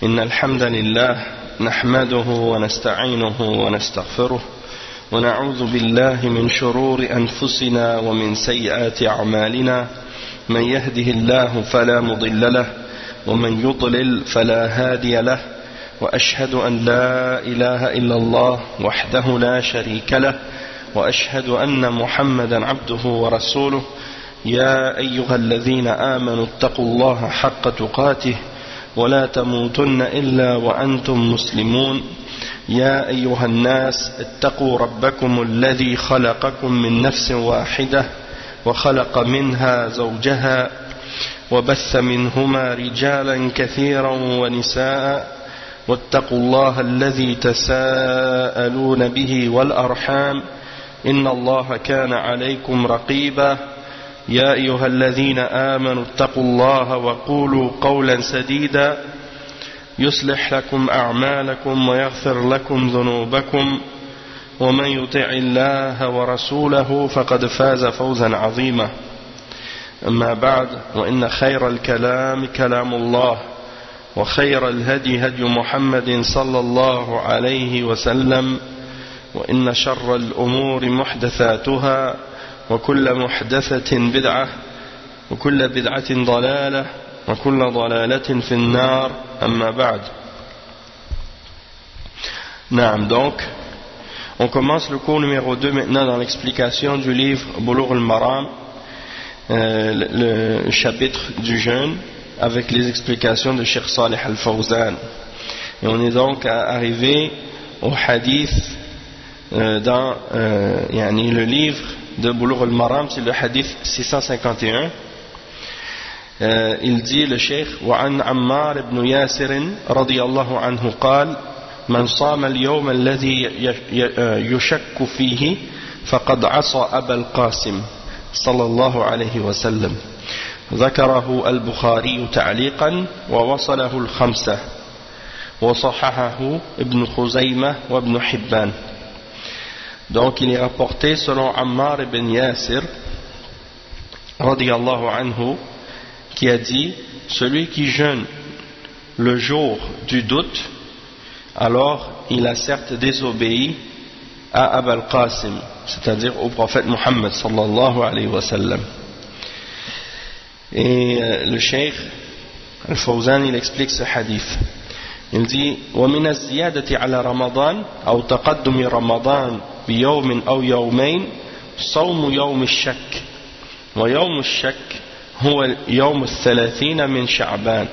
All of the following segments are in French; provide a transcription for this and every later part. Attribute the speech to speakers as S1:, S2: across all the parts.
S1: إن الحمد لله نحمده ونستعينه ونستغفره ونعوذ بالله من شرور أنفسنا ومن سيئات أعمالنا من يهده الله فلا مضل له ومن يضلل فلا هادي له وأشهد أن لا إله إلا الله وحده لا شريك له وأشهد أن محمدا عبده ورسوله يا أيها الذين آمنوا اتقوا الله حق تقاته ولا تموتن إلا وأنتم مسلمون يا أيها الناس اتقوا ربكم الذي خلقكم من نفس واحدة وخلق منها زوجها وبث منهما رجالا كثيرا ونساء واتقوا الله الذي تساءلون به والأرحام إن الله كان عليكم رقيبا يا أيها الذين آمنوا اتقوا الله وقولوا قولا سديدا يصلح لكم أعمالكم ويغفر لكم ذنوبكم ومن يطع الله ورسوله فقد فاز فوزا عظيما أما بعد وإن خير الكلام كلام الله وخير الهدي هدي محمد صلى الله عليه وسلم وإن شر الأمور محدثاتها وكل محدثة بدعة وكل بدعة ضلالة وكل ضلالة في النار أما بعد. Naam, donc on commence le cours numéro 2 maintenant dans l'explication du livre Bulugh al-Maram, le chapitre du jeûne avec les explications de Cheikh Salih al-Fawzan. Et on est donc arrivé au hadith dans le livre de Bulugh al-Maram, c'est le hadith 651. Il dit le Cheikh وعن عمار بن ياسر رضي الله عنه قال من صام اليوم الذي يشك فيه فقد عصى أبا القاسم صلى الله عليه وسلم. ذكره البخاري تعليقا ووصله الخمسة وصححه ابن خزيمة وابن حبان. Donc il est rapporté selon Ammar ibn Yasir radiyallahu anhu qui a dit: celui qui jeûne le jour du doute, alors il a certes désobéi à Abul Qasim, c'est-à-dire au prophète Muhammad sallallahu alayhi wa sallam. Et le Cheikh Al-Fawzan il explique ce hadith. Il dit: ومن الزيادة على رمضان أو تقدم رمضان بيوم أو يومين صوم يوم الشك، ويوم الشك هو يوم 30 من شعبان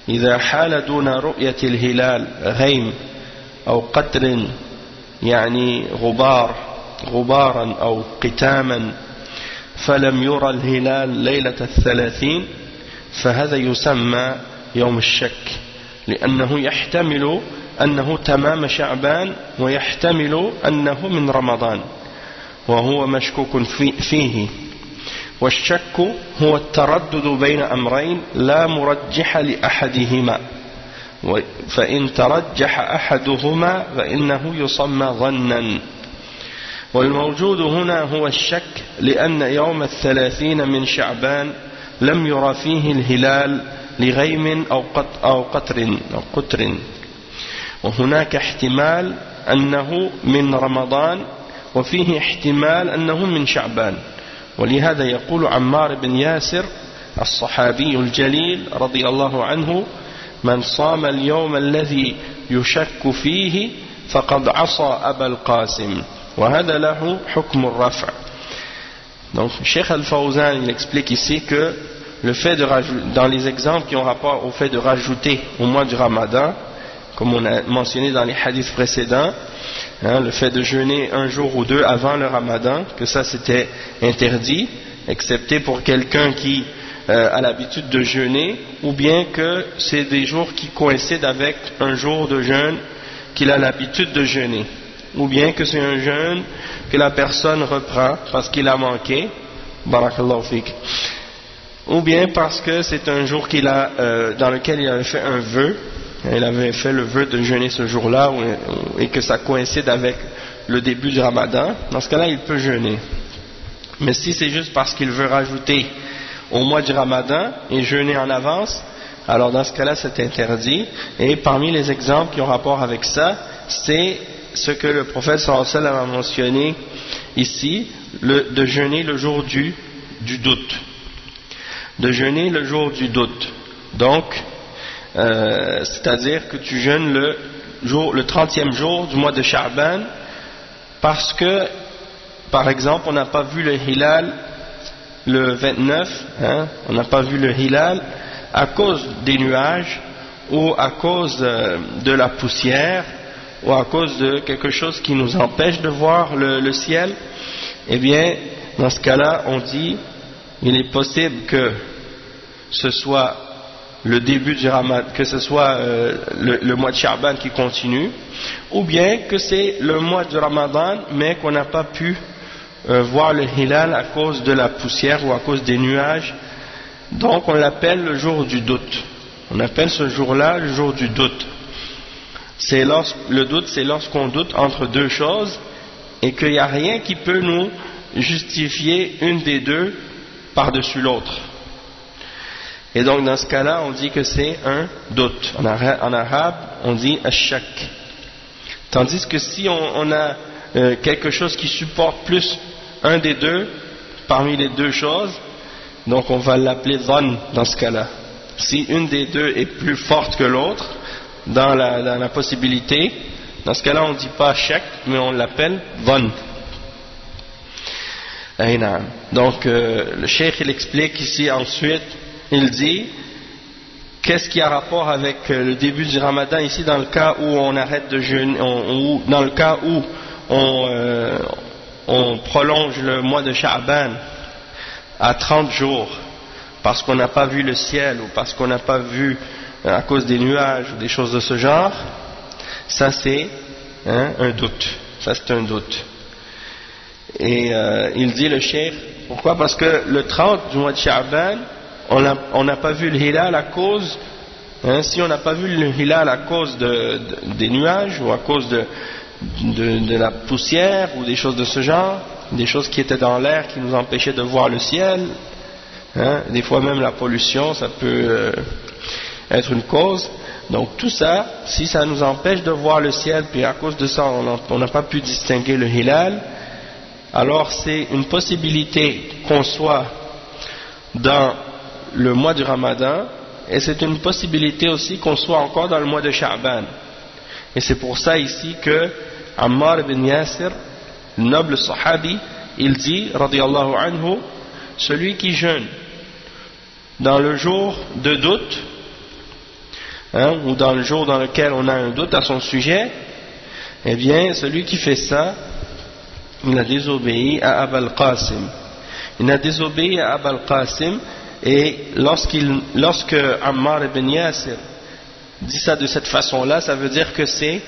S1: إذا حال دون رؤية الهلال غيم أو قطر يعني غبارا أو قتاما فلم يرى الهلال ليلة 30 فهذا يسمى يوم الشك، لأنه يحتمل أنه تمام شعبان ويحتمل أنه من رمضان وهو مشكوك فيه. والشك هو التردد بين أمرين لا مرجح لأحدهما، فإن ترجح أحدهما فإنه يسمى ظنا. والموجود هنا هو الشك لأن يوم 30 من شعبان لم يرى فيه الهلال لغيم أو قطر، وهناك احتمال أنه من رمضان وفيه احتمال أنه من شعبان. ولهذا يقول عمار بن ياسر الصحابي الجليل رضي الله عنه: من صام اليوم الذي يشك فيه فقد عصى أبا القاسم، وهذا له حكم الرفع. Donc Cheikh Al-Fawzan il explique ici que le fait de rajouter, dans les exemples qui ont rapport au fait de rajouter au mois du Ramadan, comme on a mentionné dans les hadiths précédents, le fait de jeûner un jour ou deux avant le Ramadan, que ça c'était interdit, excepté pour quelqu'un qui a l'habitude de jeûner, ou bien que c'est des jours qui coïncident avec un jour de jeûne qu'il a l'habitude de jeûner, ou bien que c'est un jeûne que la personne reprend parce qu'il a manqué, barakallahu fik, ou bien parce que c'est un jour dans lequel il avait fait un vœu. Il avait fait le vœu de jeûner ce jour-là et que ça coïncide avec le début du Ramadan. Dans ce cas-là, il peut jeûner. Mais si c'est juste parce qu'il veut rajouter au mois du Ramadan et jeûner en avance, alors dans ce cas-là c'est interdit. Et parmi les exemples qui ont rapport avec ça, c'est ce que le prophète sallallahu alayhi wa sallam a mentionné ici, de jeûner le jour du doute. De jeûner le jour du doute. Donc, c'est-à-dire que tu jeûnes le 30e jour du mois de Sha'ban, parce que, par exemple, on n'a pas vu le hilal le 29, on n'a pas vu le hilal à cause des nuages, ou à cause de la poussière, ou à cause de quelque chose qui nous empêche de voir le ciel. Eh bien, dans ce cas-là, on dit, il est possible que ce soit le début du Ramadan, que ce soit le mois de Sha'ban qui continue, ou bien que c'est le mois du Ramadan, mais qu'on n'a pas pu voir le hilal à cause de la poussière ou à cause des nuages. Donc on l'appelle le jour du doute. On appelle ce jour-là le jour du doute. Le doute, c'est lorsqu'on doute entre deux choses et qu'il n'y a rien qui peut nous justifier une des deux par-dessus l'autre. Et donc dans ce cas-là, on dit que c'est un doute. En arabe, on dit ashak. Tandis que si on a quelque chose qui supporte plus un des deux parmi les deux choses, donc on va l'appeler dhann dans ce cas-là. Si une des deux est plus forte que l'autre dans la possibilité, dans ce cas-là on ne dit pas shak, mais on l'appelle dhann. Donc le cheikh il explique ici ensuite, il dit qu'est-ce qui a rapport avec le début du Ramadan ici dans le cas où on arrête de jeûner, ou dans le cas où on prolonge le mois de Sha'ban à 30 jours parce qu'on n'a pas vu le ciel ou parce qu'on n'a pas vu à cause des nuages ou des choses de ce genre. Ça c'est un doute. Ça c'est un doute. Et il dit le cheikh, pourquoi? Parce que le 30 du mois de Sha'ban, on n'a pas vu le hilal à cause, si on n'a pas vu le hilal à cause des nuages ou à cause de la poussière ou des choses de ce genre, des choses qui étaient dans l'air qui nous empêchaient de voir le ciel, des fois même la pollution, ça peut être une cause. Donc tout ça, si ça nous empêche de voir le ciel, puis à cause de ça on n'a pas pu distinguer le hilal, alors c'est une possibilité qu'on soit dans le mois du Ramadan, et c'est une possibilité aussi qu'on soit encore dans le mois de Sha'ban. Et c'est pour ça ici que Ammar ibn Yasir, le noble sahabi, il dit, radiyallahu anhu, celui qui jeûne dans le jour de doute, ou dans le jour dans lequel on a un doute à son sujet, eh bien celui qui fait ça, il a désobéi à Abul Qasim. Il a désobéi à Abul Qasim. Et lorsque Ammar ibn Yasir dit ça de cette façon-là, ça veut dire que c'est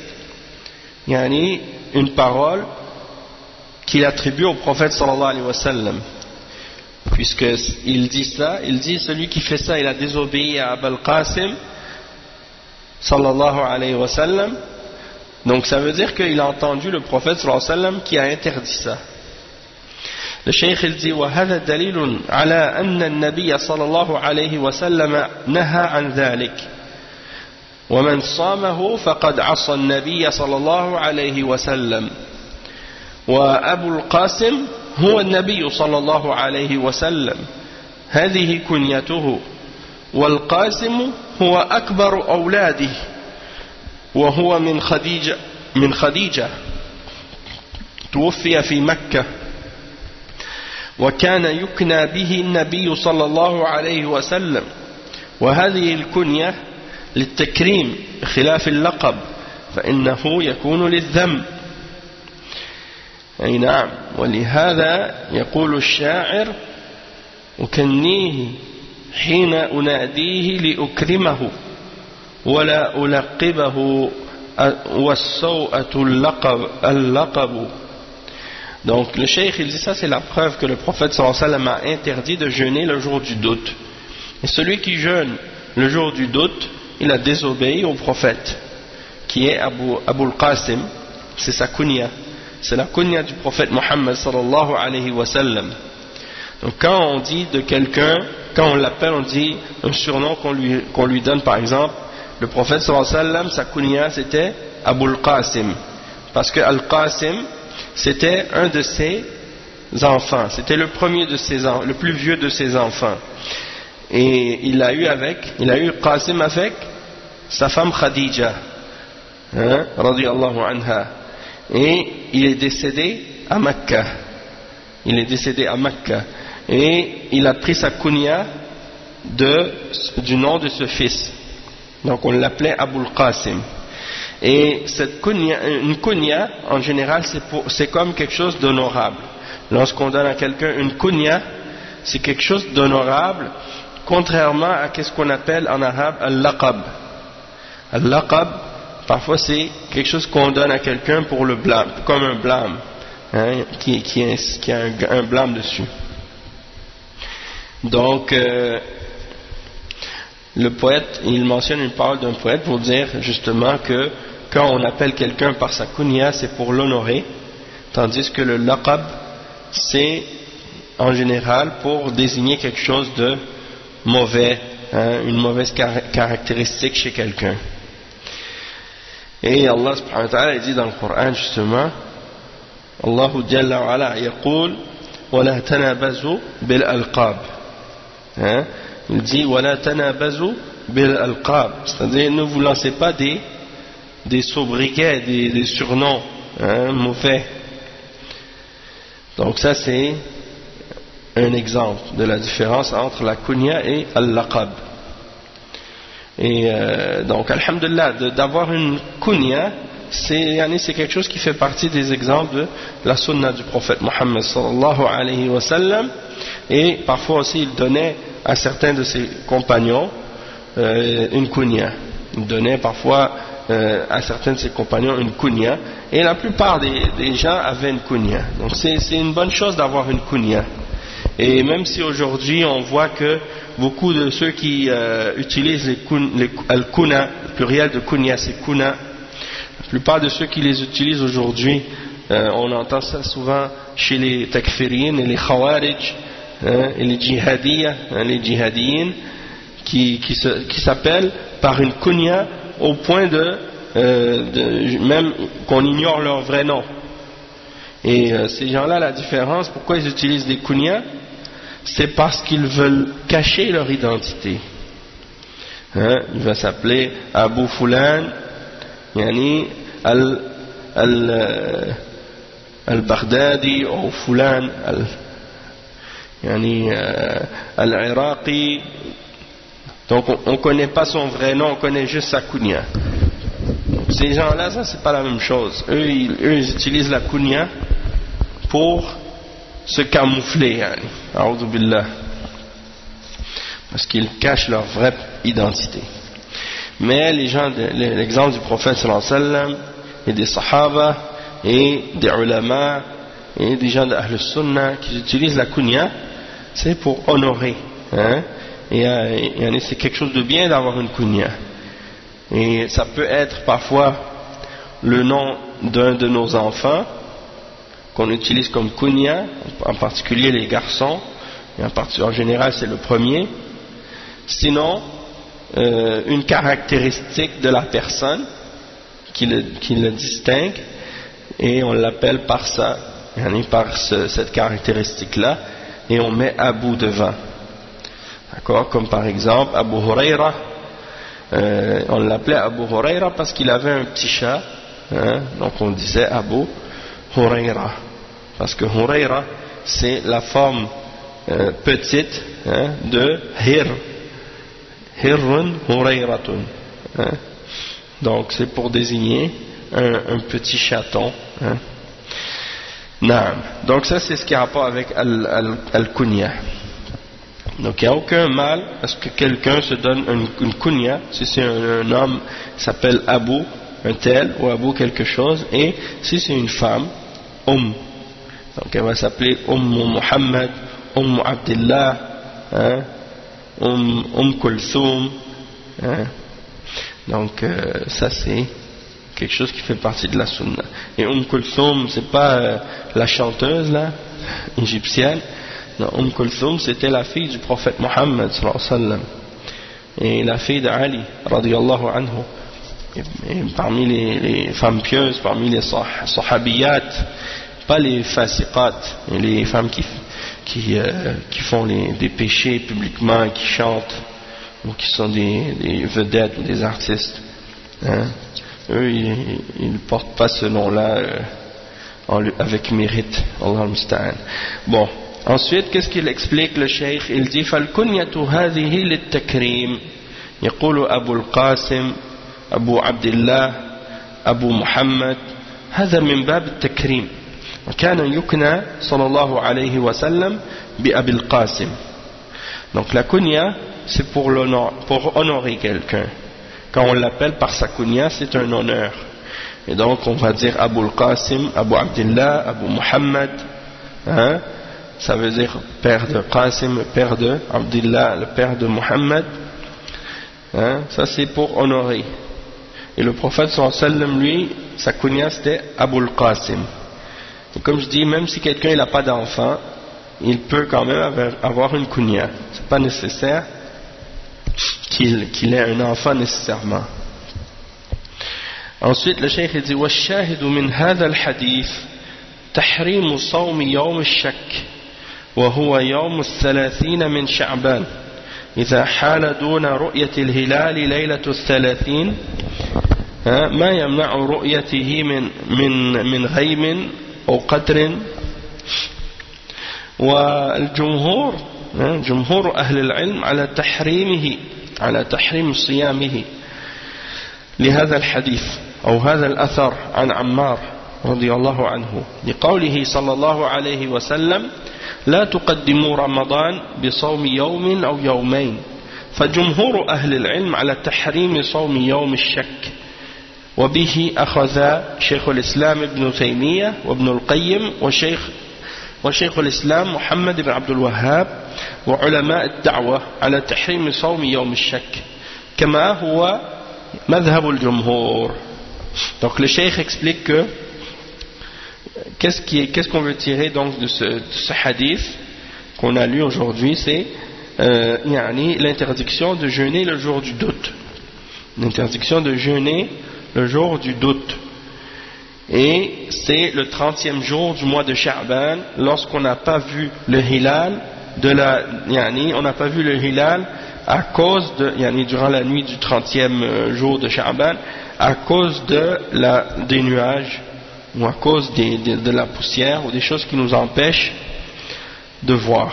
S1: une parole qu'il attribue au prophète sallallahu alayhi wa sallam. Puisqu'il dit ça, il dit celui qui fait ça, il a désobéi à Abul Qasim sallallahu alayhi wa sallam. Donc ça veut dire qu'il a entendu le prophète sallallahu alayhi wa sallam qui a interdit ça. Le cheikh il dit وهذا دليل على أن النبي صلى الله عليه وسلم نهى عن ذلك ومن صامه فقد عصى النبي صلى الله عليه وسلم وأبو القاسم هو النبي صلى الله عليه وسلم هذه كنيته والقاسم هو أكبر أولاده وهو من خديجة توفي في مكة وكان يكنى به النبي صلى الله عليه وسلم وهذه الكنية للتكريم بخلاف اللقب فإنه يكون للذم. أي نعم. ولهذا يقول الشاعر أكنيه حين أناديه لأكرمه ولا ألقبه والسوءة اللقب. Donc le cheikh il dit ça, c'est la preuve que le prophète sallallahu alayhi wa sallam a interdit de jeûner le jour du doute. Et celui qui jeûne le jour du doute, il a désobéi au prophète, qui est Abul Qasim, c'est sa kunya, c'est la kunya du prophète Muhammad sallallahu alayhi wa sallam. Donc quand on dit de quelqu'un quand on l'appelle, on dit un surnom qu'on lui donne, par exemple, le prophète sallallahu alayhi wa sallam, sa kunya c'était Abul Qasim, parce que Al-Qasim c'était un de ses enfants, c'était le premier de ses enfants, le plus vieux de ses enfants, et il a eu Qasim avec sa femme Khadija, radiyallahu anha, et il est décédé à Mecca, et il a pris sa kunya du nom de ce fils, donc on l'appelait Abul Qasim. Et une kunya en général c'est comme quelque chose d'honorable. Lorsqu'on donne à quelqu'un une kunya, c'est quelque chose d'honorable, contrairement à ce qu'on appelle en arabe al-laqab. Al-laqab, parfois c'est quelque chose qu'on donne à quelqu'un pour le blâme, comme un blâme, qui a un blâme dessus. Donc le poète, il mentionne une parole d'un poète pour dire justement que quand on appelle quelqu'un par sa kunya, c'est pour l'honorer, tandis que le laqab, c'est en général pour désigner quelque chose de mauvais, une mauvaise caractéristique chez quelqu'un. Et Allah subhanahu wa ta'ala dit dans le Coran justement, Allahu jalla wa ala yaqul wa la tanabazu bil alqab. Il dit wa la tanabazu bil alqab, c'est-à-dire ne vous lancez pas des sobriquets, des surnoms mauvais. Donc ça c'est un exemple de la différence entre la kunya et al-laqab. Et donc alhamdulillah, d'avoir une kunya, c'est quelque chose qui fait partie des exemples de la sunna du prophète Mohammed sallallahu alayhi wa sallam, et parfois aussi il donnait à certains de ses compagnons une kunya. Il donnait parfois à certains de ses compagnons une kunya, et la plupart des gens avaient une kunya. Donc c'est une bonne chose d'avoir une kunya. Et même si aujourd'hui on voit que beaucoup de ceux qui utilisent les al-kuna, le pluriel de kunya c'est kuna, la plupart de ceux qui les utilisent aujourd'hui, on entend ça souvent chez les takfiriyin et les khawarij et les djihadiyya, les djihadiyin, qui s'appellent par une kunya au point même qu'on ignore leur vrai nom. Et ces gens-là, la différence, pourquoi ils utilisent des kunyas, c'est parce qu'ils veulent cacher leur identité. Il va s'appeler Abu Fulan, yani al-Baghdadi, ou Fulan, al-Iraqi. Donc on ne connaît pas son vrai nom, on connaît juste sa kunya. Ces gens-là, ça c'est pas la même chose. Eux, ils utilisent la kunya pour se camoufler, a'udhu billah, parce qu'ils cachent leur vraie identité. Mais les gens, l'exemple du prophète sallallahu alayhi wa sallam, et des sahaba, et des ulama, et des gens de Ahl Sunnah qui utilisent la kunya, c'est pour honorer, et c'est quelque chose de bien d'avoir une kunya. Et ça peut être parfois le nom d'un de nos enfants qu'on utilise comme kunya, en particulier les garçons, et en général c'est le premier. Sinon, une caractéristique de la personne qui le distingue, et on l'appelle par ça, par cette caractéristique-là, et on met Abu devant. D'accord? Comme par exemple Abu Huraira. On l'appelait Abu Huraira parce qu'il avait un petit chat, donc on disait Abu Huraira, parce que Huraira c'est la forme petite de Hirrun Hurairatun, donc c'est pour désigner un petit chaton. Donc ça c'est ce qui a rapport avec al-kunya. Donc il n'y a aucun mal à ce que quelqu'un se donne une kunya, si c'est un homme qui s'appelle Abu, un tel, ou Abu quelque chose, et si c'est une femme, donc elle va s'appeler Muhammad, Abdillah, Kulthum, donc ça c'est quelque chose qui fait partie de la sunna. Et Kulthum, c'est pas la chanteuse là, égyptienne, Kulthum, c'était la fille du prophète Mohammed sallallahu alayhi wa sallam, et la fille d'Ali radiyallahu anhu. Et parmi les femmes pieuses, parmi les sahabiyat, pas les fasiqat, les femmes qui font des péchés publiquement et qui chantent, ou qui sont des vedettes ou des artistes, hein. Eux ils ne portent pas ce nom-là avec mérite. Allah al-Musta'an. Bon, ensuite qu'est-ce qu'il explique le cheikh? Il dit فَالْكُنْيَةُ هَذِهِ لِلتَّكْرِيمِ يقول أبو القاسم أبو عبد الله أبو محمد هذا من باب التكريم وكان يكنى صلى الله عليه وسلم بأبي القاسم. Donc la kunya c'est pour honorer quelqu'un. Quand on l'appelle par sa kunya, c'est un honneur. Et donc on va dire Abu al-Qasim, Abu Abdullah, Abu Muhammad, hein? Ça veut dire père de Qasim, le père de Abdullah, le père de Muhammad, hein? Ça c'est pour honorer. Et le prophète sallallahu alayhi wa sallam, lui, sa kunya c'était Abu al-Qasim. Et comme je dis, même si quelqu'un n'a pas d'enfant, il peut quand même avoir une kunya. C'est pas nécessaire qu'il ait un enfant nécessairement. Ensuite le cheikh dit والشاهد من هذا الحديث تحريم صوم يوم الشك وهو يوم 30 من شعبان إذا حال دون رؤية الهلال ليلة 30 ما يمنع رؤيته من غيم أو قدر. والجمهور جمهور أهل العلم على تحريمه على تحريم صيامه لهذا الحديث أو هذا الأثر عن عمار رضي الله عنه لقوله صلى الله عليه وسلم لا تقدموا رمضان بصوم يوم أو يومين. فجمهور أهل العلم على تحريم صوم يوم الشك وبه أخذ شيخ الإسلام ابن تيمية وابن القيم وشيخ الإسلام محمد بن عبد الوهاب وعلماء الدعوة على تحريم صوم يوم الشك كما هو مذهب الجمهور. Donc le cheikh explique que qu'est-ce qu'on veut tirer donc de ce hadith qu'on a lu aujourd'hui, c'est l'interdiction de jeûner le jour du doute. L'interdiction de jeûner le jour du doute. Et c'est le 30e jour du mois de Sha'ban, lorsqu'on n'a pas vu le hilal on n'a pas vu le hilal à cause durant la nuit du 30e jour de Sha'ban, à cause des nuages ou à cause de la poussière ou des choses qui nous empêchent de voir.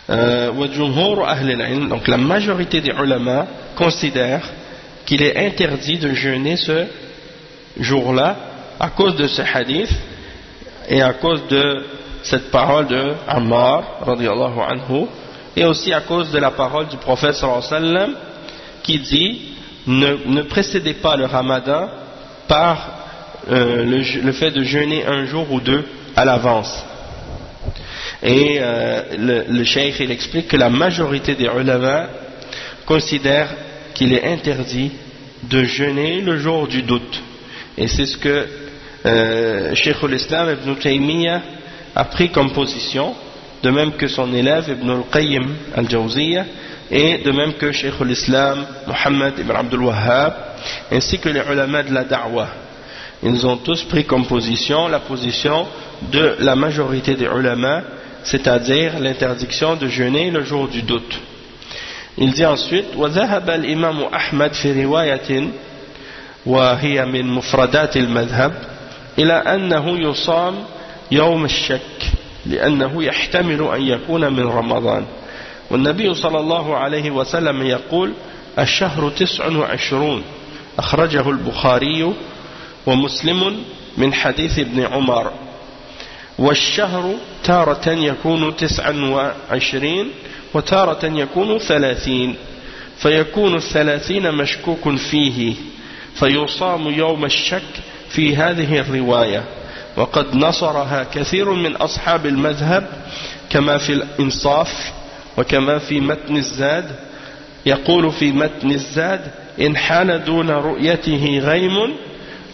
S1: Donc la majorité des ulama considèrent qu'il est interdit de jeûner ce jour-là à cause de ce hadith et à cause de cette parole de Ammar radiyallahu anhu, et aussi à cause de la parole du prophète sallallahu alayhi wa sallam qui dit ne précédez pas le ramadan par le fait de jeûner un jour ou deux à l'avance. Et le cheikh il explique que la majorité des ulama considèrent qu'il est interdit de jeûner le jour du doute. Et c'est ce que Cheikh al-Islam Ibn Taymiyyah a pris comme position, de même que son élève Ibn al-Qayyim al-Jawziyya, et de même que Cheikh al-Islam Muhammad ibn Abdul Wahhab, ainsi que les ulama de la da'wah. Ils ont tous pris comme position la position de la majorité des ulama, c'est-à-dire l'interdiction de jeûner le jour du doute. Il dit ensuite وذهب الإمام أحمد في رواية وهي من مفردات المذهب إلى أنه يصام يوم الشك لأنه يحتمل أن يكون من رمضان. والنبي صلى الله عليه وسلم يقول الشهر 29 أخرجه البخاري ومسلم من حديث ابن عمر. والشهر تارة يكون 29 وتارة يكون 30 فيكون 30 مشكوك فيه فيصام يوم الشك في هذه الرواية. وقد نصرها كثير من أصحاب المذهب كما في الإنصاف وكما في متن الزاد. يقول في متن الزاد إن حال دون رؤيته غيم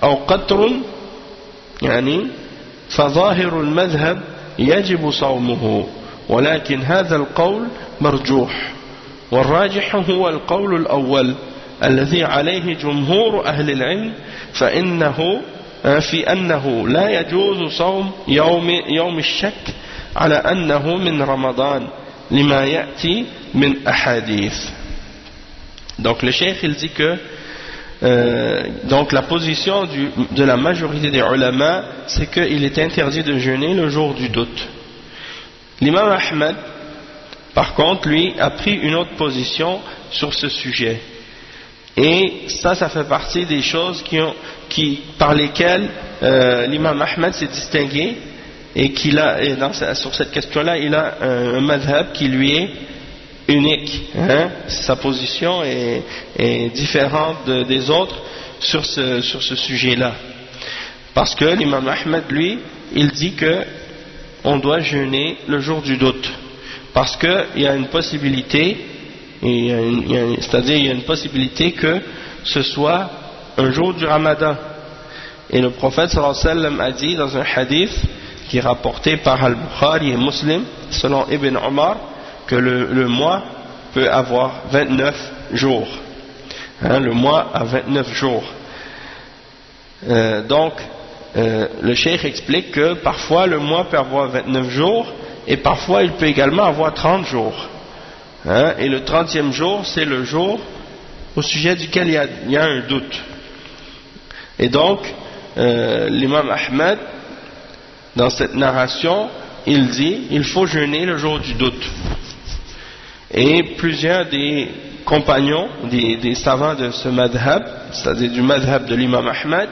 S1: أو قطر فظاهر المذهب يجب صومه ولكن هذا القول مرجوح والراجح هو القول الأول الذي عليه جمهور أهل العلم في أنه لا يجوز صوم يوم الشك على أنه من رمضان لما يأتي من أحاديث. Donc le cheikh il dit que donc la position de la majorité des ulama c'est qu'il est interdit de jeûner le jour du doute. L'imam Ahmed par contre lui a pris une autre position sur ce sujet et ça fait partie des choses par lesquelles l'imam Ahmed s'est distingué et sur cette question-là il a un madhab qui lui est unique, hein? Sa position est différente des autres sur ce sujet-là. Parce que l'imam Ahmed, lui, il dit que on doit jeûner le jour du doute. Parce qu'il y a une possibilité, c'est-à-dire il y a une possibilité que ce soit un jour du Ramadan. Et le prophète sallallahu alayhi wa sallam a dit dans un hadith qui est rapporté par Al-Bukhari et Muslim, selon Ibn Omar, que le mois peut avoir 29 jours. Hein, le mois a 29 jours. Donc, le cheikh explique que parfois le mois peut avoir 29 jours et parfois il peut également avoir 30 jours. Hein, et le 30e jour, c'est le jour au sujet duquel il y a un doute. Et donc, l'imam Ahmed, dans cette narration, il dit il faut jeûner le jour du doute. Et plusieurs des compagnons, des savants de ce madhab, c'est-à-dire du madhab de l'imam Ahmed,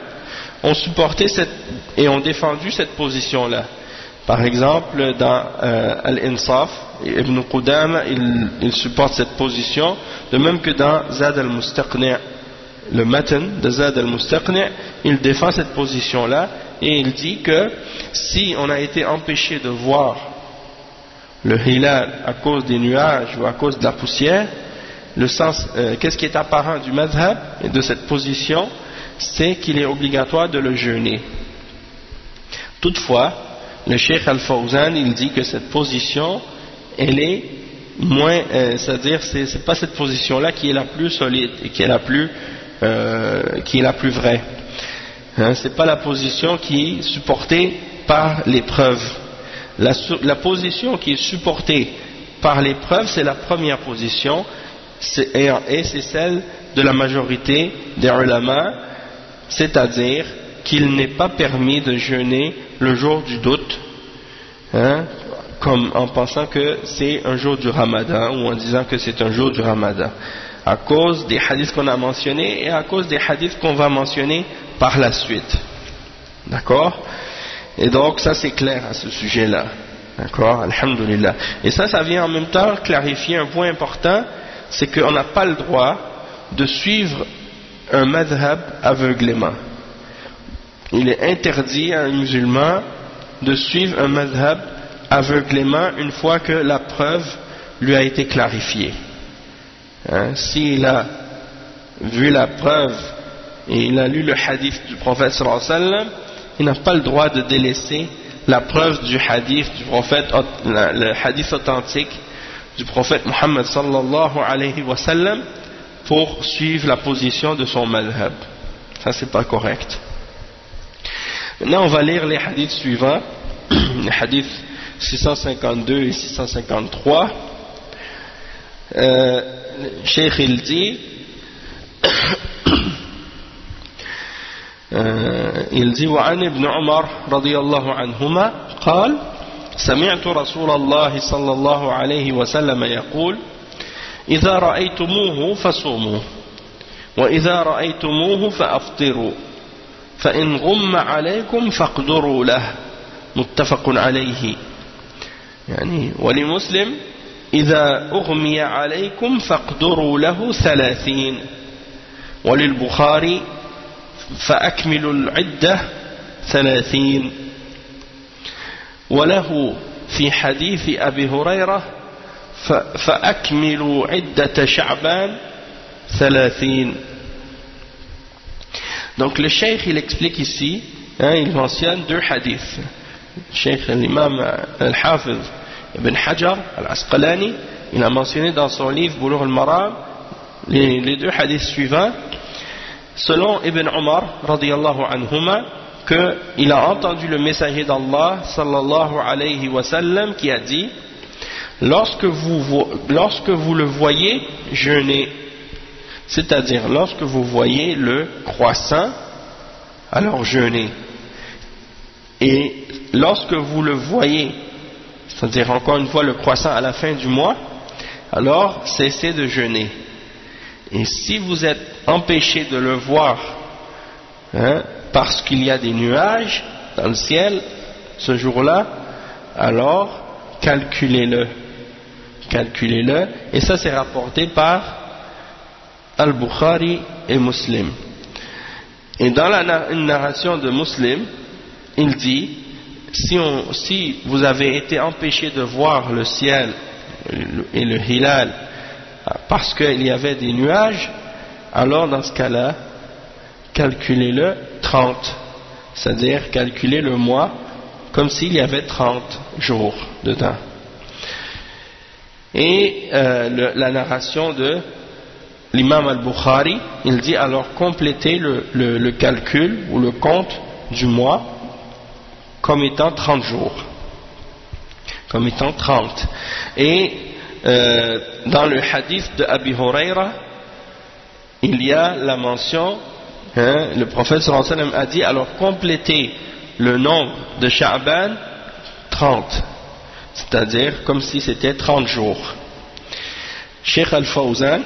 S1: ont supporté et ont défendu cette position-là. Par exemple, dans Al-Insaf, Ibn Qudama, il supporte cette position, de même que dans Zad al-Mustaqni', le matan de Zad al-Mustaqni', il défend cette position-là, et il dit que si on a été empêché de voir le hilal à cause des nuages ou à cause de la poussière, qu'est-ce qui est apparent du madhab et de cette position, c'est qu'il est obligatoire de le jeûner. Toutefois, le Cheikh Al-Fawzan, il dit que cette position, elle est moins, c'est-à-dire c'est pas cette position-là qui est la plus solide et qui est la plus vraie. Hein, c'est pas la position qui est supportée par les preuves. La position qui est supportée par les preuves, c'est la première position, et c'est celle de la majorité des ulama, c'est-à-dire qu'il n'est pas permis de jeûner le jour du doute, hein, comme en pensant que c'est un jour du Ramadan ou en disant que c'est un jour du Ramadan, à cause des hadiths qu'on a mentionnés et à cause des hadiths qu'on va mentionner par la suite. D'accord ? Et donc ça c'est clair à ce sujet-là. D'accord ? Alhamdulillah. Et ça vient en même temps clarifier un point important, c'est qu'on n'a pas le droit de suivre un madhab aveuglément. Il est interdit à un musulman de suivre un madhab aveuglément une fois que la preuve lui a été clarifiée. Hein? S'il a vu la preuve et il a lu le hadith du prophète sallallahu alayhi wa sallam, il n'a pas le droit de délaisser la preuve du hadith du prophète, le hadith authentique du prophète Muhammad sallallahu alayhi wa sallam, pour suivre la position de son madhab. Ça c'est pas correct. Maintenant on va lire les hadiths suivants, les hadiths 652 et 653. Cheikh il dit وعن ابن عمر رضي الله عنهما قال سمعت رسول الله صلى الله عليه وسلم يقول إذا رأيتموه فصوموا وإذا رأيتموه فأفطروا فإن غم عليكم فاقدروا له متفق عليه. يعني ولمسلم إذا أغمي عليكم فاقدروا له 30. وللبخاري فأكملوا العدة 30. وله في حديث أبي هريرة فأكملوا عدة شعبان 30. Donc le cheikh il explique ici, hein, il mentionne deux hadiths. Cheikh l'imam al-Hafiz Ibn Hajar al-Asqalani, il a mentionné dans son livre Bulugh al-Maram les deux hadiths suivants, selon Ibn Omar radiyallahu anhuma, qu'il a entendu le messager d'Allah sallallahu alayhi wa sallam qui a dit: lorsque vous le voyez jeûner, c'est-à-dire lorsque vous voyez le croissant, alors jeûnez, et lorsque vous le voyez, c'est-à-dire encore une fois le croissant à la fin du mois, alors cessez de jeûner. Et si vous êtes empêché de le voir, parce qu'il y a des nuages dans le ciel ce jour-là, alors calculez-le, et ça c'est rapporté par Al-Bukhari et Muslim. Et dans une narration de Muslim, il dit: si vous avez été empêché de voir le ciel et le hilal parce qu'il y avait des nuages, alors dans ce cas-là, calculez-le 30, c'est-à-dire calculez le mois comme s'il y avait 30 jours dedans. Et la narration de l'imam al-Bukhari, il dit: alors complétez le calcul ou le compte du mois comme étant 30 jours, comme étant 30. Et dans le hadith de Abi Huraira, il y a la mention, le prophète sallallahu alayhi wa sallam a dit: alors complétez le nombre de Sha'ban 30, c'est-à-dire comme si c'était 30 jours. Cheikh Al-Fawzan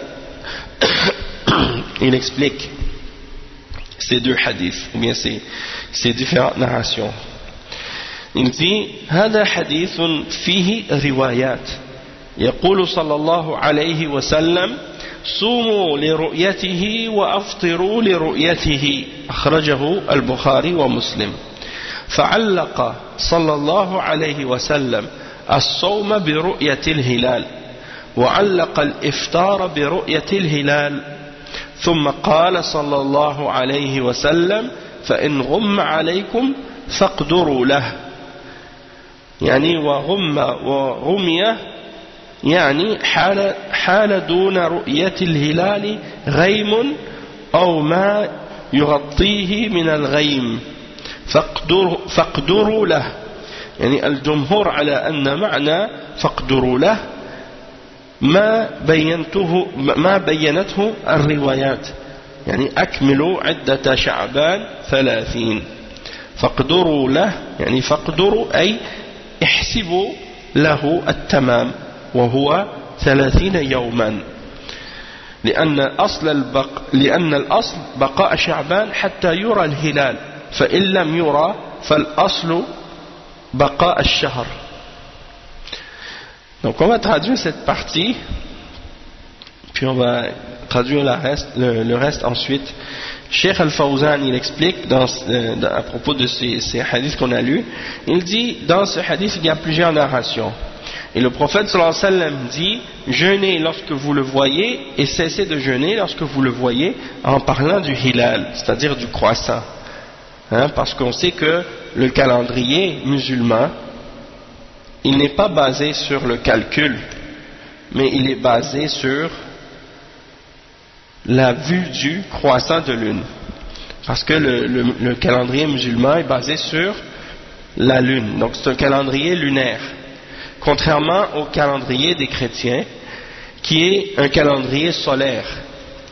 S1: il explique ces deux hadiths, ou bien ces différentes narrations. Il dit: هذا حديث فيه روايات يقول صلى الله عليه وسلم صوموا لرؤيته وأفطروا لرؤيته، أخرجه البخاري ومسلم. فعلق صلى الله عليه وسلم الصوم برؤية الهلال، وعلق الإفطار برؤية الهلال، ثم قال صلى الله عليه وسلم: فإن غم عليكم فاقدروا له، يعني وغمي يعني حال دون رؤية الهلال غيم أو ما يغطيه من الغيم فاقدروا له. يعني الجمهور على أن معنى فاقدروا له ما بينته الروايات، يعني أكملوا عدة شعبان 30. فاقدروا له يعني فاقدروا أي احسبوا له التمام، وهو 30 يوما، لأن الأصل بقاء شعبان حتى يرى الهلال، فإن لم يرى فالأصل بقاء الشهر. Donc on va traduire cette partie, puis on va traduire le reste ensuite. Cheikh Al-Fawzan il explique à propos de ces hadiths qu'on a lus, il dit: dans ce hadith il y a plusieurs narrations, et le prophète sallallahu alayhi wa sallam dit: jeûnez lorsque vous le voyez et cessez de jeûner lorsque vous le voyez, en parlant du hilal, c'est-à-dire du croissant, parce qu'on sait que le calendrier musulman, il n'est pas basé sur le calcul, mais il est basé sur la vue du croissant de lune, parce que le calendrier musulman est basé sur la lune, donc c'est un calendrier lunaire, contrairement au calendrier des chrétiens qui est un calendrier solaire,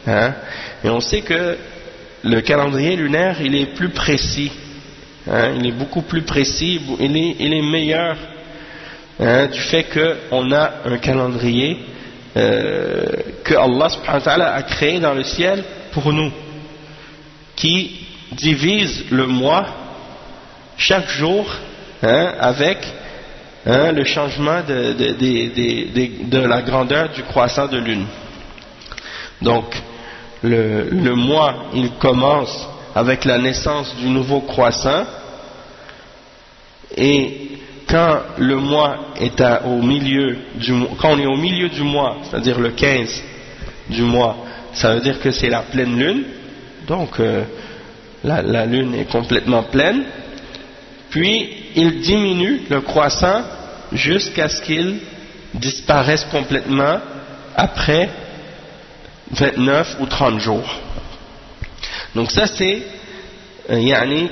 S1: et on sait que le calendrier lunaire il est plus précis, il est beaucoup plus précis, il est meilleur, du fait qu'on a un calendrier que Allah subhanahu wa ta'ala a créé dans le ciel pour nous, qui divise le mois chaque jour avec le changement de la grandeur du croissant de lune. Donc le mois il commence avec la naissance du nouveau croissant, et quand le mois est au milieu du mois, quand on est au milieu du mois, c'est-à-dire le 15 du mois, ça veut dire que c'est la pleine lune, donc la lune est complètement pleine, puis il diminue le croissant jusqu'à ce qu'il disparaisse complètement après 29 ou 30 jours. Donc ça c'est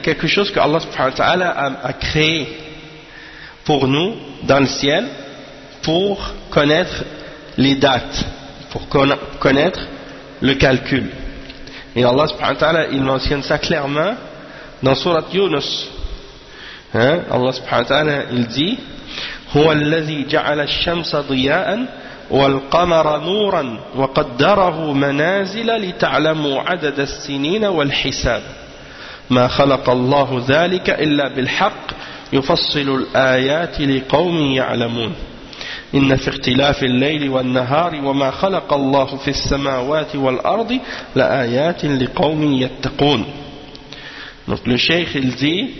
S1: quelque chose que Allah subhanahu wa ta'ala a créé pour nous dans le ciel pour connaître les dates, pour connaître le calcul. Et Allah subhanahu wa ta'ala il mentionne ça clairement dans Surat Yunus. Allah subhanahu wa ta'ala il dit هو الذي جعل الشمس ضياء والقمر نورا وقدره منازل لتعلموا عدد السنين والحساب ما خلق الله ذلك إلا بالحق يفصل الآيات لقوم يعلمون إن في اختلاف الليل والنهار وما خلق الله في السماوات والأرض لآيات لقوم يتقون. Donc le cheikh il dit,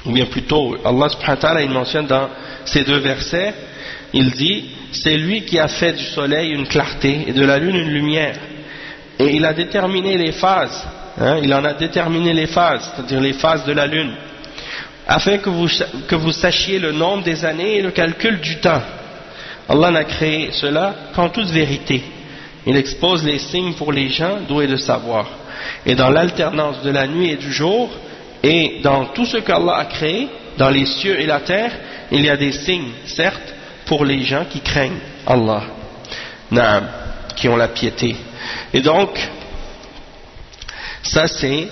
S1: ou bien plutôt Allah subhanahu wa ta'ala il mentionne dans ces deux versets, il dit c'est lui qui a fait du soleil une clarté et de la lune une lumière, et il a déterminé les phases, il en a déterminé les phases, c'est-à-dire les phases de la lune, afin que vous sachiez le nombre des années et le calcul du temps. Allah n'a créé cela qu'en toute vérité. Il expose les signes pour les gens doués de savoir, et dans l'alternance de la nuit et du jour, et dans tout ce qu'Allah a créé, dans les cieux et la terre, il y a des signes, certes, pour les gens qui craignent Allah, qui ont la piété. Et donc, ça c'est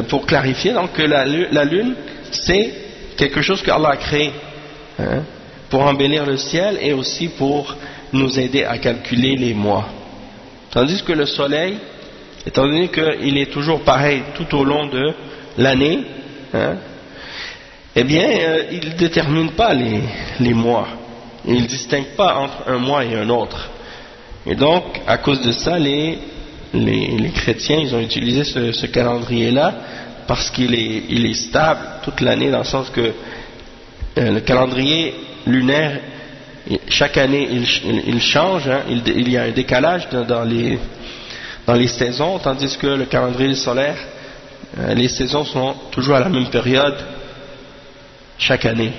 S1: pour clarifier donc que la lune, c'est quelque chose que Allah a créé pour embellir le ciel et aussi pour nous aider à calculer les mois. Tandis que le soleil, étant donné qu'il est toujours pareil tout au long de l'année, eh bien, il ne détermine pas les mois. Il ne distingue pas entre un mois et un autre. Et donc, à cause de ça, les chrétiens, ils ont utilisé ce calendrier-là parce qu'il est stable toute l'année, dans le sens que le calendrier lunaire, chaque année, il change, il y a un décalage dans les saisons, tandis que le calendrier solaire, les saisons sont toujours à la même période chaque année.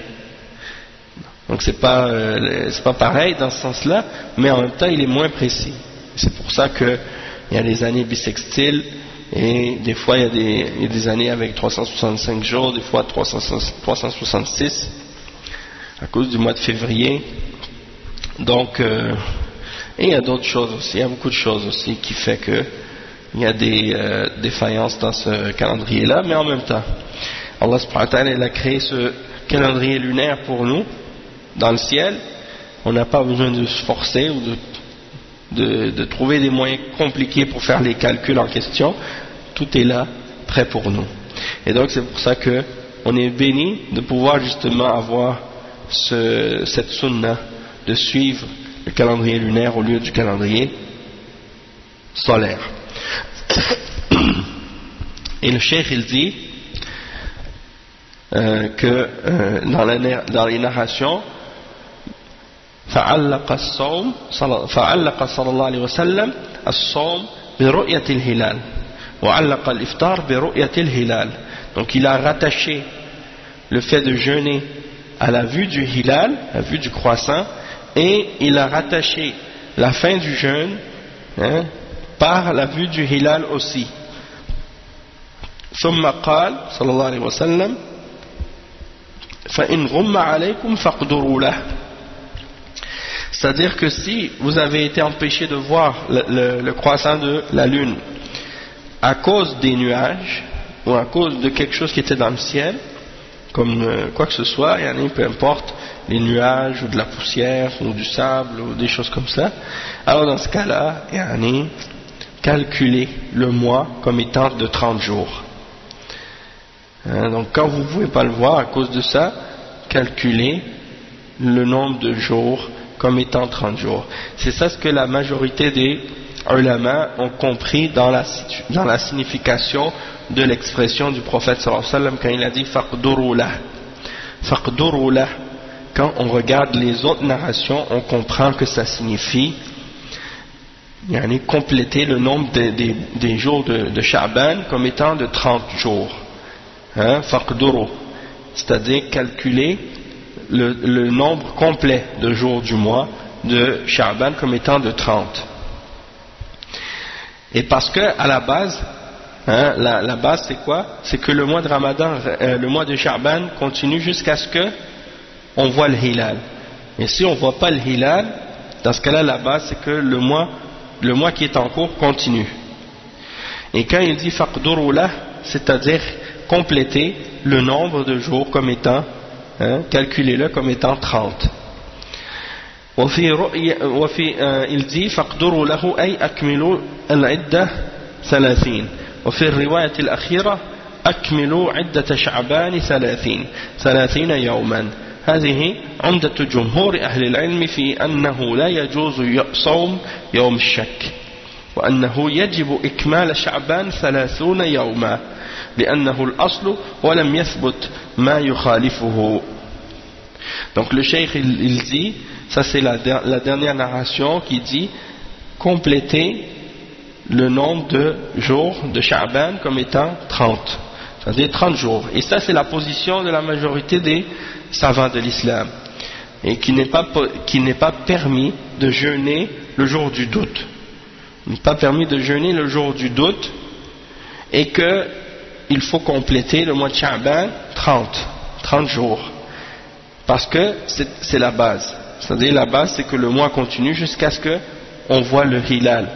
S1: Donc c'est pas pareil dans ce sens-là, mais en même temps il est moins précis. C'est pour ça qu'il y a des années bissextiles, et des fois il y a des années avec 365 jours, des fois 366, à cause du mois de février. Donc, et il y a d'autres choses aussi, il y a beaucoup de choses aussi qui fait que il y a des défaillances dans ce calendrier-là, mais en même temps, Allah subhanahu wa ta'ala il a créé ce calendrier lunaire pour nous, dans le ciel. On n'a pas besoin de se forcer ou de trouver des moyens compliqués pour faire les calculs en question. Tout est là, prêt pour nous. Et donc c'est pour ça que on est béni de pouvoir justement avoir cette sunna de suivre le calendrier lunaire au lieu du calendrier solaire. Et le cheikh il dit que dans les narrations, فعلق صلى الله عليه وسلم الصوم برؤية الهلال وعلق الإفطار برؤية الهلال. Donc il a rattaché le fait de jeûner à la vue du hilal, la vue du croissant, et il a rattaché la fin du jeûne par la vue du hilal aussi. ثم قال صلى الله عليه وسلم فإن غم عليكم فاقدروا له. C'est-à-dire que si vous avez été empêché de voir le croissant de la lune à cause des nuages ou à cause de quelque chose qui était dans le ciel, comme quoi que ce soit, peu importe, les nuages ou de la poussière ou du sable ou des choses comme ça, alors dans ce cas-là, calculez le mois comme étant de 30 jours. Donc quand vous ne pouvez pas le voir à cause de ça, calculez le nombre de jours comme étant 30 jours. C'est ça ce que la majorité des ulama ont compris dans la signification de l'expression du prophète sallallahu alayhi wa sallam quand il a dit faqduru lah. Faqduru lah. Quand on regarde les autres narrations, on comprend que ça signifie compléter le nombre des jours de Sha'ban comme étant de 30 jours. Faqduru. c'est-à-dire calculer le nombre complet de jours du mois de Sha'ban comme étant de 30. Et parce que à la base, la base c'est quoi? C'est que le mois de Ramadan, le mois de Sha'ban continue jusqu'à ce que on voit le hilal. Et si on voit pas le hilal, dans ce cas-là, la base c'est que le mois qui est en cours continue. Et quand il dit faqduru lah, c'est-à-dire compléter le nombre de jours comme étant, calculez-le comme étant 30. il dit فاقدروا له أي أكملوا العدة 30 وفي الرواية الأخيرة أكملوا عدة شعبان 30 يوما. هذه عمدة جمهور أهل العلم في أنه لا يجوز صوم يوم الشك وأنه يجب إكمال شعبان 30 يوما لأنه الأصل ولم يثبت ما يخالفه. Donc le cheikh il dit, ça c'est la dernière narration qui dit compléter le nombre de jours de Sha'ban comme étant 30, c'est-à-dire 30 jours. Et ça c'est la position de la majorité des savants de l'islam, et qui n'est pas permis de jeûner le jour du doute. Il n'est pas permis de jeûner le jour du doute, et qu'il faut compléter le mois de Sha'ban 30 jours. Parce que c'est la base. C'est-à-dire la base c'est que le mois continue jusqu'à ce qu'on voit le hilal.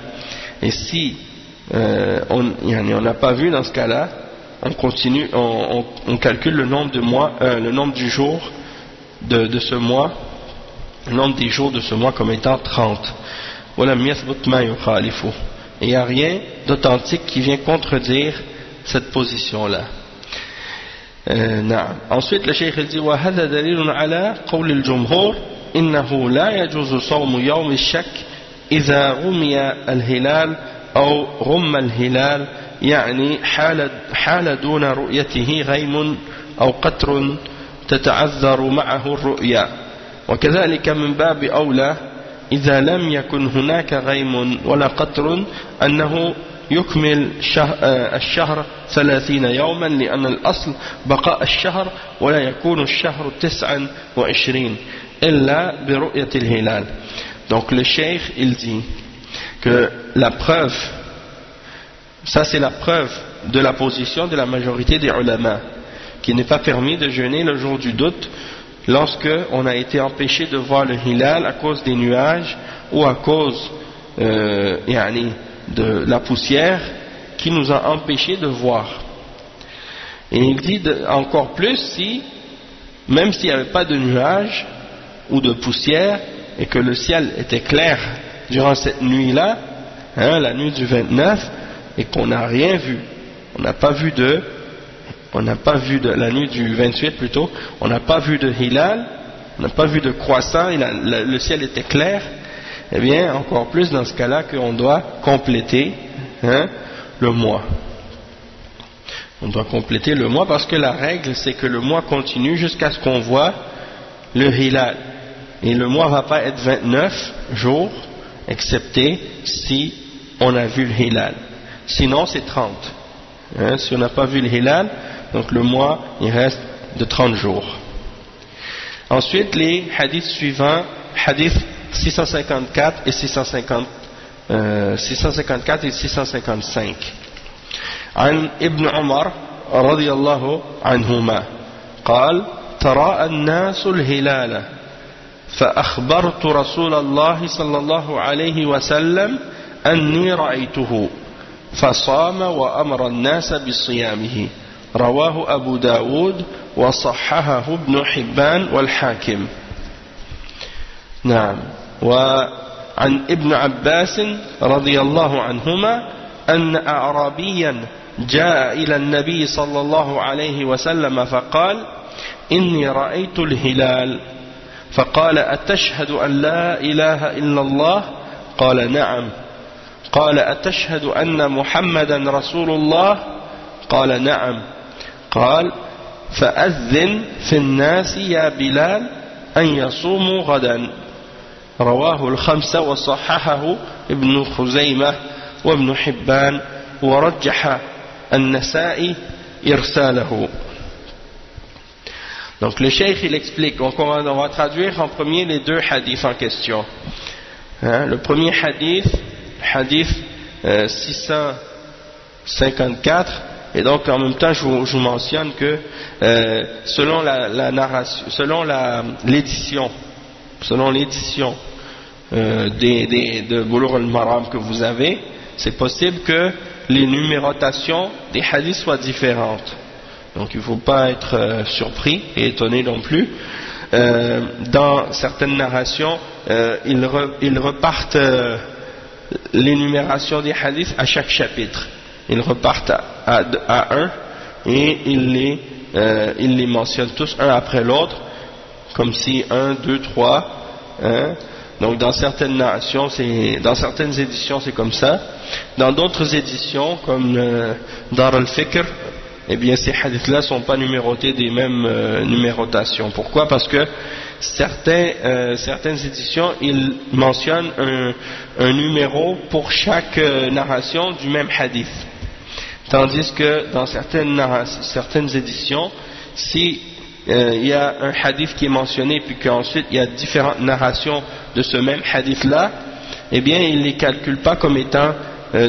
S1: Et si on n'a pas vu dans ce cas-là, on continue, on calcule le nombre de mois, le nombre du jour de ce mois, le nombre des jours de ce mois comme étant 30. Et il n'y a rien d'authentique qui vient contredire cette position-là. نعم. Ensuite le cheikh dit وهذا دليل على قول الجمهور إنه لا يجوز صوم يوم الشك إذا غمي الهلال أو غم الهلال يعني حال دون رؤيته غيم أو قطر تتعذر معه الرؤيا وكذلك من باب أولى إذا لم يكن هناك غيم ولا قطر أنه يكمل الشهر 30 يوما لأن الأصل بقاء الشهر ولا يكون الشهر 29 إلا برؤية الهلال. Donc le cheikh il dit que la preuve, ça c'est la preuve de la position de la majorité des ulama, qu'il n'est pas permis de jeûner le jour du doute lorsque on a été empêché de voir le hilal à cause des nuages ou à cause de la poussière qui nous a empêché de voir. Et il dit encore plus si, même s'il n'y avait pas de nuages ou de poussière et que le ciel était clair durant cette nuit-là, la nuit du 29, et qu'on n'a rien vu, on n'a pas vu de la nuit du 28 plutôt, on n'a pas vu de hilal, on n'a pas vu de croissant, et le ciel était clair, eh bien encore plus dans ce cas-là qu'on doit compléter le mois. On doit compléter le mois parce que la règle c'est que le mois continue jusqu'à ce qu'on voit le hilal. Et le mois ne va pas être 29 jours, excepté si on a vu le hilal. Sinon c'est 30. Si on n'a pas vu le hilal, donc le mois il reste de 30 jours. Ensuite les hadiths suivants, hadith 654 et 655. عن ابن عمر رضي الله عنهما قال تراءى الناس الهلال فأخبرت رسول الله صلى الله عليه وسلم أني رأيته فصام وأمر الناس بصيامه رواه أبو داود وصححه ابن حبان والحاكم. نعم. وعن ابن عباس رضي الله عنهما أن أعرابيا جاء إلى النبي صلى الله عليه وسلم فقال إني رأيت الهلال فقال أتشهد أن لا إله إلا الله قال نعم قال أتشهد أن محمدا رسول الله قال نعم قال فأذن في الناس يا بلال أن يصوموا غدا رواه الخمسة وصححه ابن خزيمة وابن حبان ورجح النسائي إرساله. Donc le cheikh il explique, donc on va traduire en premier les deux hadiths en question. Le premier hadith, hadith 654, et donc en même temps je vous mentionne que selon la narration, selon l'édition de Bulugh al-Maram que vous avez, c'est possible que les numérotations des hadiths soient différentes. Donc il ne faut pas être surpris et étonné non plus. Dans certaines narrations, ils repartent l'énumération des hadiths à chaque chapitre. Ils repartent à un et ils les mentionnent tous un après l'autre, comme si 1, 2, 3. Donc dans certaines narrations, dans certaines éditions c'est comme ça. Dans d'autres éditions, comme Dar al-Fikr, eh bien ces hadiths-là ne sont pas numérotés des mêmes numérotations. Pourquoi? Parce que certaines éditions, ils mentionnent un numéro pour chaque narration du même hadith. Tandis que dans certaines éditions, si il y a un hadith qui est mentionné puis qu'ensuite il y a différentes narrations de ce même hadith-là, eh bien ils ne les calculent pas comme étant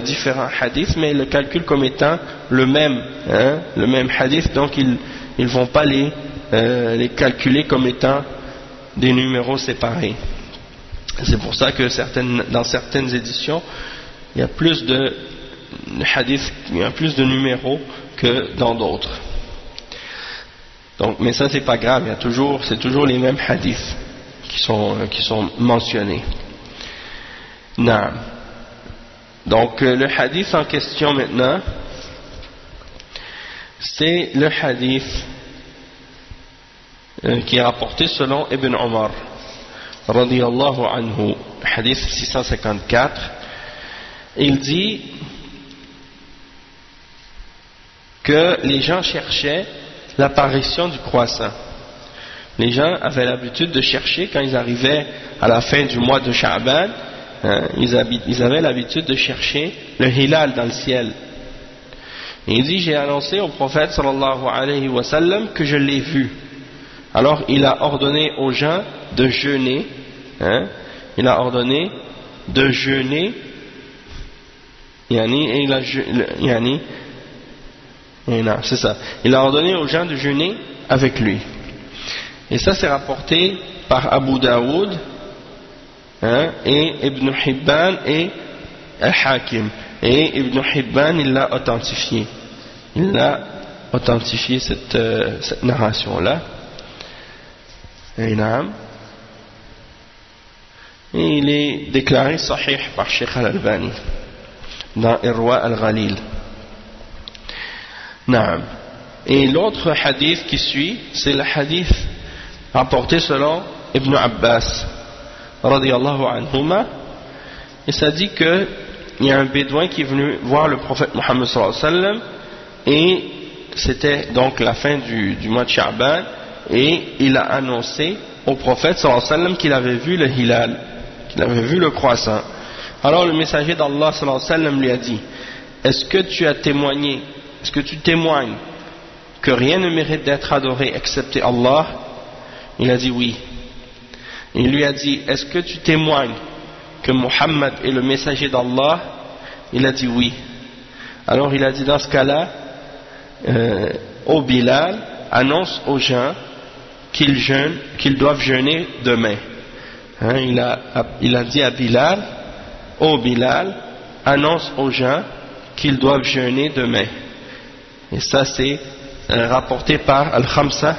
S1: différents hadiths, mais ils le calculent comme étant le même hadith, donc ils ne vont pas les calculer comme étant des numéros séparés. C'est pour ça que dans certaines éditions, il y a plus de hadiths, il y a plus de numéros que dans d'autres. Donc, mais ça c'est pas grave, c'est toujours les mêmes hadiths qui sont mentionnés. Naam. Donc le hadith en question maintenant, c'est le hadith qui est rapporté selon Ibn Omar radiyallahu anhu, hadith 654. Il dit que les gens cherchaient l'apparition du croissant. Les gens avaient l'habitude de chercher, quand ils arrivaient à la fin du mois de Sha'ban, ils avaient l'habitude de chercher le hilal dans le ciel. Et il dit, j'ai annoncé au prophète sallallahu alayhi wa sallam que je l'ai vu. Alors il a ordonné aux gens de jeûner, il a ordonné de jeûner, c'est ça, il a ordonné aux gens de jeûner avec lui. Et ça c'est rapporté par Abu Daoud, et Ibn Hibban et Al-Hakim. Et Ibn Hibban il l'a authentifié. Cette narration-là. Et il est déclaré sahih par Sheikh Al-Albani dans Irwa Al-Ghalil. Et l'autre hadith qui suit, c'est le hadith rapporté selon Ibn Abbas radiyallahu anhuma, et ça dit que il y a un bédouin qui est venu voir le prophète Mohammed sallallahu alayhi wa sallam, et c'était donc la fin du mois de Sha'ban, et il a annoncé au prophète sallallahu alayhi wa sallam qu'il avait vu le hilal, qu'il avait vu le croissant. Alors le messager d'Allah sallallahu alayhi wa sallam lui a dit, est-ce que tu témoignes que rien ne mérite d'être adoré excepté Allah? Il a dit oui. Il lui a dit, est-ce que tu témoignes que Muhammad est le messager d'Allah? Il a dit oui. Alors il a dit, dans ce cas-là, ô Bilal, annonce aux gens qu'ils doivent jeûner demain. Il a dit à Bilal, ô Bilal, annonce aux gens qu'ils doivent jeûner demain. Et ça c'est rapporté par Al-Khamsa,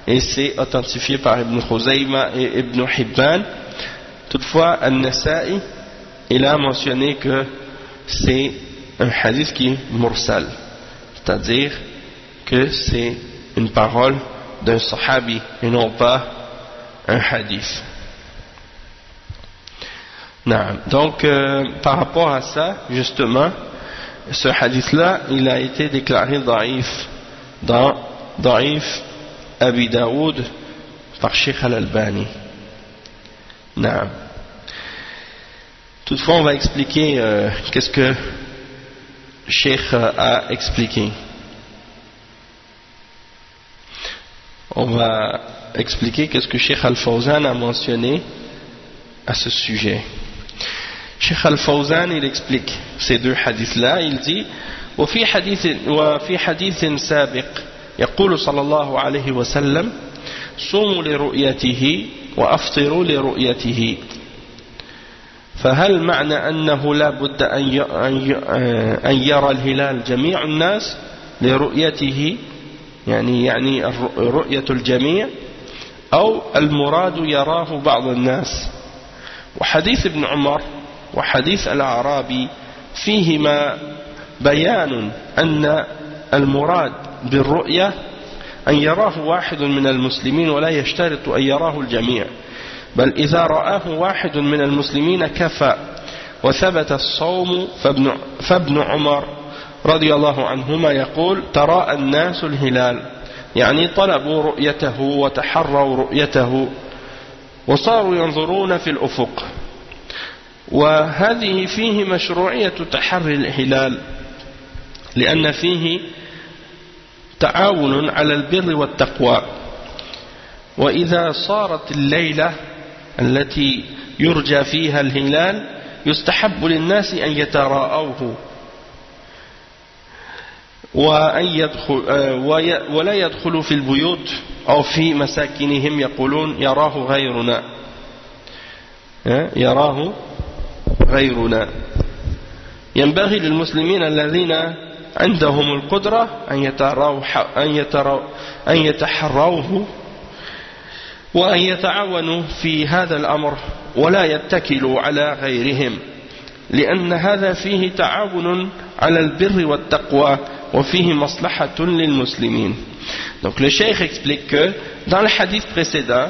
S1: et c'est authentifié par Ibn Khuzayma et Ibn Hibban. Toutefois, Al-Nasa'i, il a mentionné que c'est un hadith qui est mursal, c'est-à-dire que c'est une parole d'un sahabi et non pas un hadith. Donc, par rapport à ça, justement, ce hadith-là, il a été déclaré da'if dans Da'if Abi Daoud par Sheikh Al-Albani. Toutefois, on va expliquer qu'est-ce que Sheikh a expliqué. on va expliquer qu'est-ce que Cheikh Al-Fawzan a mentionné à ce sujet. Cheikh Al-Fawzan, il explique ces deux hadiths-là, il dit وفي حديث سابق يقول صلى الله عليه وسلم صوموا لرؤيته وأفطروا لرؤيته فهل معنى أنه لا بد أن يرى الهلال جميع الناس لرؤيته يعني رؤية الجميع أو المراد يراه بعض الناس وحديث ابن عمر وحديث الأعرابي فيهما بيان أن المراد بالرؤية أن يراه واحد من المسلمين ولا يشترط أن يراه الجميع بل إذا رآه واحد من المسلمين كفى وثبت الصوم فابن عمر رضي الله عنهما يقول تراءى الناس الهلال يعني طلبوا رؤيته وتحروا رؤيته وصاروا ينظرون في الأفق وهذه فيه مشروعية تحري الهلال لأن فيه تعاون على البر والتقوى وإذا صارت الليلة التي يرجى فيها الهلال يستحب للناس أن يتراءوه ولا يدخلوا في البيوت أو في مساكنهم يقولون يراه غيرنا ينبغي للمسلمين الذين عندهم القدرة أن يتحروه وأن يتعاونوا في هذا الأمر ولا يتكلوا على غيرهم لأن هذا فيه تعاون على البر والتقوى وفيه مصلحة للمسلمين. Donc le cheikh explique que dans le hadith précédent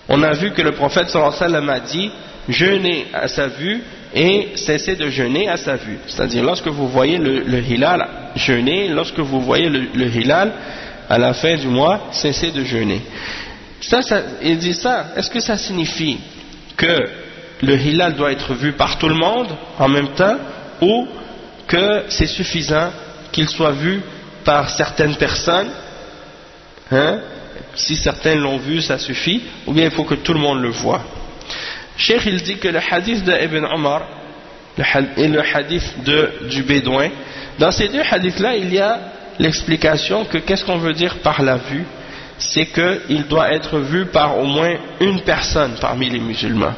S1: on a vu que le prophète sallallahu alayhi wa sallam a dit jeûnez à sa vue et cessez de jeûner à sa vue, c'est-à-dire lorsque vous voyez le hilal, jeûnez, lorsque vous voyez le hilal à la fin du mois, cessez de jeûner. Il dit ça, est-ce que ça signifie que le hilal doit être vu par tout le monde en même temps ou que c'est suffisant qu'il soit vu par certaines personnes, si certains l'ont vu ça suffit, ou bien il faut que tout le monde le voie. Cheikh il dit que le hadith de Ibn Omar et le hadith du Bédouin, dans ces deux hadiths là il y a l'explication que qu'est-ce qu'on veut dire par la vue, c'est qu'il doit être vu par au moins une personne parmi les musulmans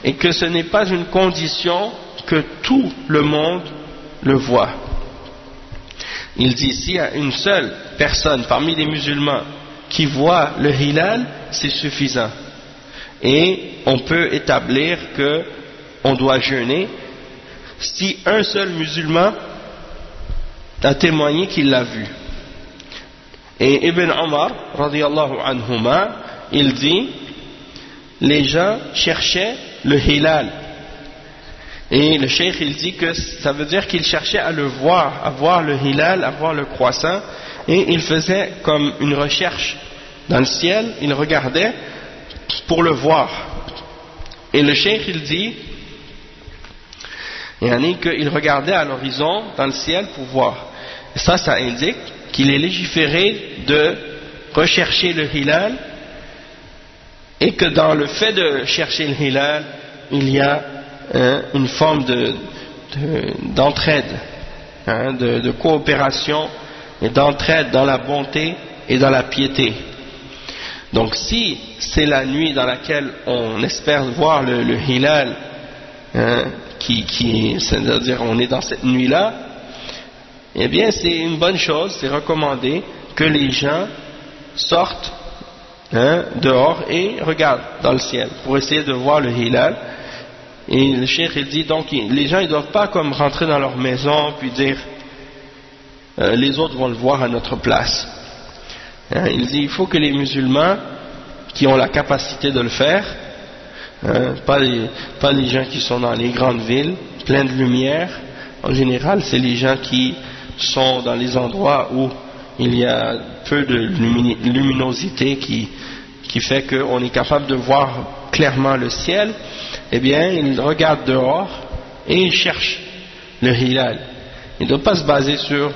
S1: et que ce n'est pas une condition que tout le monde le voit. Il dit s'il y a une seule personne parmi les musulmans qui voit le hilal, c'est suffisant et on peut établir que on doit jeûner si un seul musulman a témoigné qu'il l'a vu. Et Ibn Omar radiyallahu anhuma, il dit les gens cherchaient le hilal et le cheikh il dit que ça veut dire qu'ils cherchaient à le voir, à voir le hilal, à voir le croissant, et ils faisaient comme une recherche dans le ciel, ils regardaient pour le voir. Et le cheikh il dit qu'il regardait à l'horizon dans le ciel pour voir. Et ça indique qu'il est légiféré de rechercher le hilal et que dans le fait de chercher le hilal il y a une forme d'entraide, de coopération et d'entraide dans la bonté et dans la piété. Donc si c'est la nuit dans laquelle on espère voir le hilal, c'est-à-dire on est dans cette nuit-là, eh bien c'est une bonne chose, c'est recommandé que les gens sortent dehors et regardent dans le ciel pour essayer de voir le hilal. Et le cheikh il dit donc les gens ils doivent pas comme rentrer dans leur maison puis dire les autres vont le voir à notre place. Il dit il faut que les musulmans qui ont la capacité de le faire, pas les gens qui sont dans les grandes villes pleines de lumière, en général c'est les gens qui sont dans les endroits où il y a peu de luminosité qui fait qu'on est capable de voir clairement le ciel. Eh bien ils regardent dehors et ils cherchent le hilal. Ils ne doivent pas se baser sur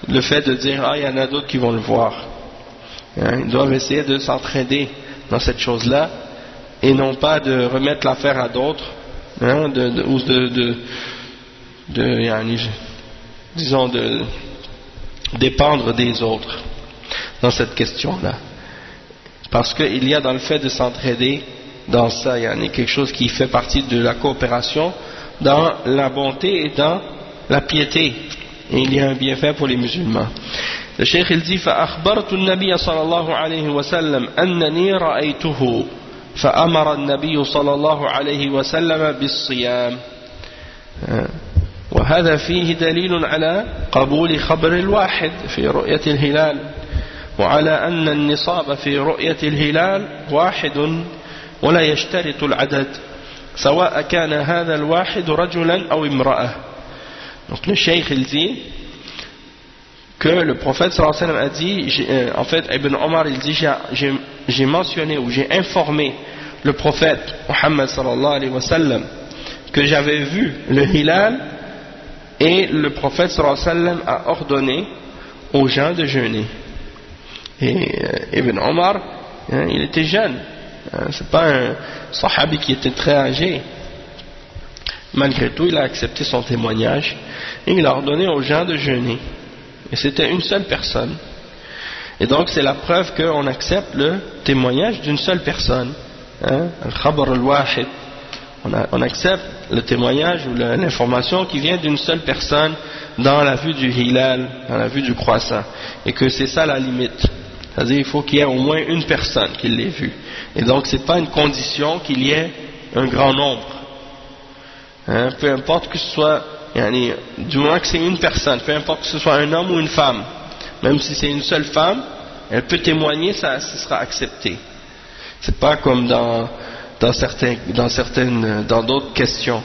S1: le fait de dire il y en a d'autres qui vont le voir. Ils doivent essayer de s'entraider dans cette chose-là et non pas de remettre l'affaire à d'autres, disons de dépendre des autres dans cette question-là. Parce qu'il y a dans le fait de s'entraider dans ça, il y a quelque chose qui fait partie de la coopération dans la bonté et dans la piété. Et il y a un bienfait pour les musulmans. Le cheikh il dit فأخبرت النبي صلى الله عليه وسلم أنني رأيته فأمر النبي صلى الله عليه وسلم بالصيام وهذا فيه دليل على قبول خبر الواحد في رؤية الهلال وعلى أن النصاب في رؤية الهلال واحد ولا يشترط العدد سواء كان هذا الواحد رجلا أو امرأة. Donc le cheikh il dit que le prophète sallallahu alayhi wa sallam a dit, en fait Ibn Omar il dit j'ai mentionné ou j'ai informé le prophète Muhammad sallallahu alayhi wa sallam que j'avais vu le hilal et le prophète sallallahu alayhi wa sallam a ordonné aux gens de jeûner. Et Ibn Omar il était jeune, c'est pas un sahabi qui était très âgé. Malgré tout il a accepté son témoignage et il a ordonné aux gens de jeûner. Et c'était une seule personne. Et donc c'est la preuve qu'on accepte le témoignage d'une seule personne. Al-Khabar al-Wahid. On accepte le témoignage ou l'information qui vient d'une seule personne dans la vue du hilal, dans la vue du croissant. Et que c'est ça la limite. C'est-à-dire il faut qu'il y ait au moins une personne qui l'ait vu. Et donc c'est pas une condition qu'il y ait un grand nombre. Peu importe que ce soit, du moment que c'est une personne, peu importe que ce soit un homme ou une femme, même si c'est une seule femme, elle peut témoigner, ce sera accepté. C'est pas comme dans d'autres questions.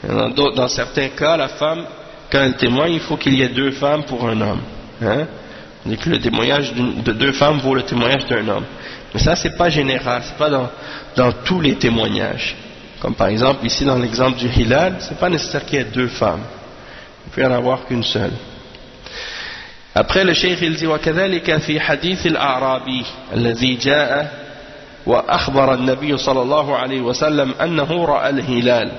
S1: Dans certains cas, la femme, quand elle témoigne, il faut qu'il y ait deux femmes pour un homme. Donc le témoignage de deux femmes vaut le témoignage d'un homme. Mais ça, c'est pas général, c'est pas dans tous les témoignages. Comme par exemple ici dans l'exemple du hilal, c'est pas nécessaire qu'il y ait deux femmes. Il peut y en avoir qu'une seule. Après le cheikh il dit وكذلك في حديث الأعرابي الذي جاء وأخبر النبي صلى الله عليه وسلم أنه رأى الهلال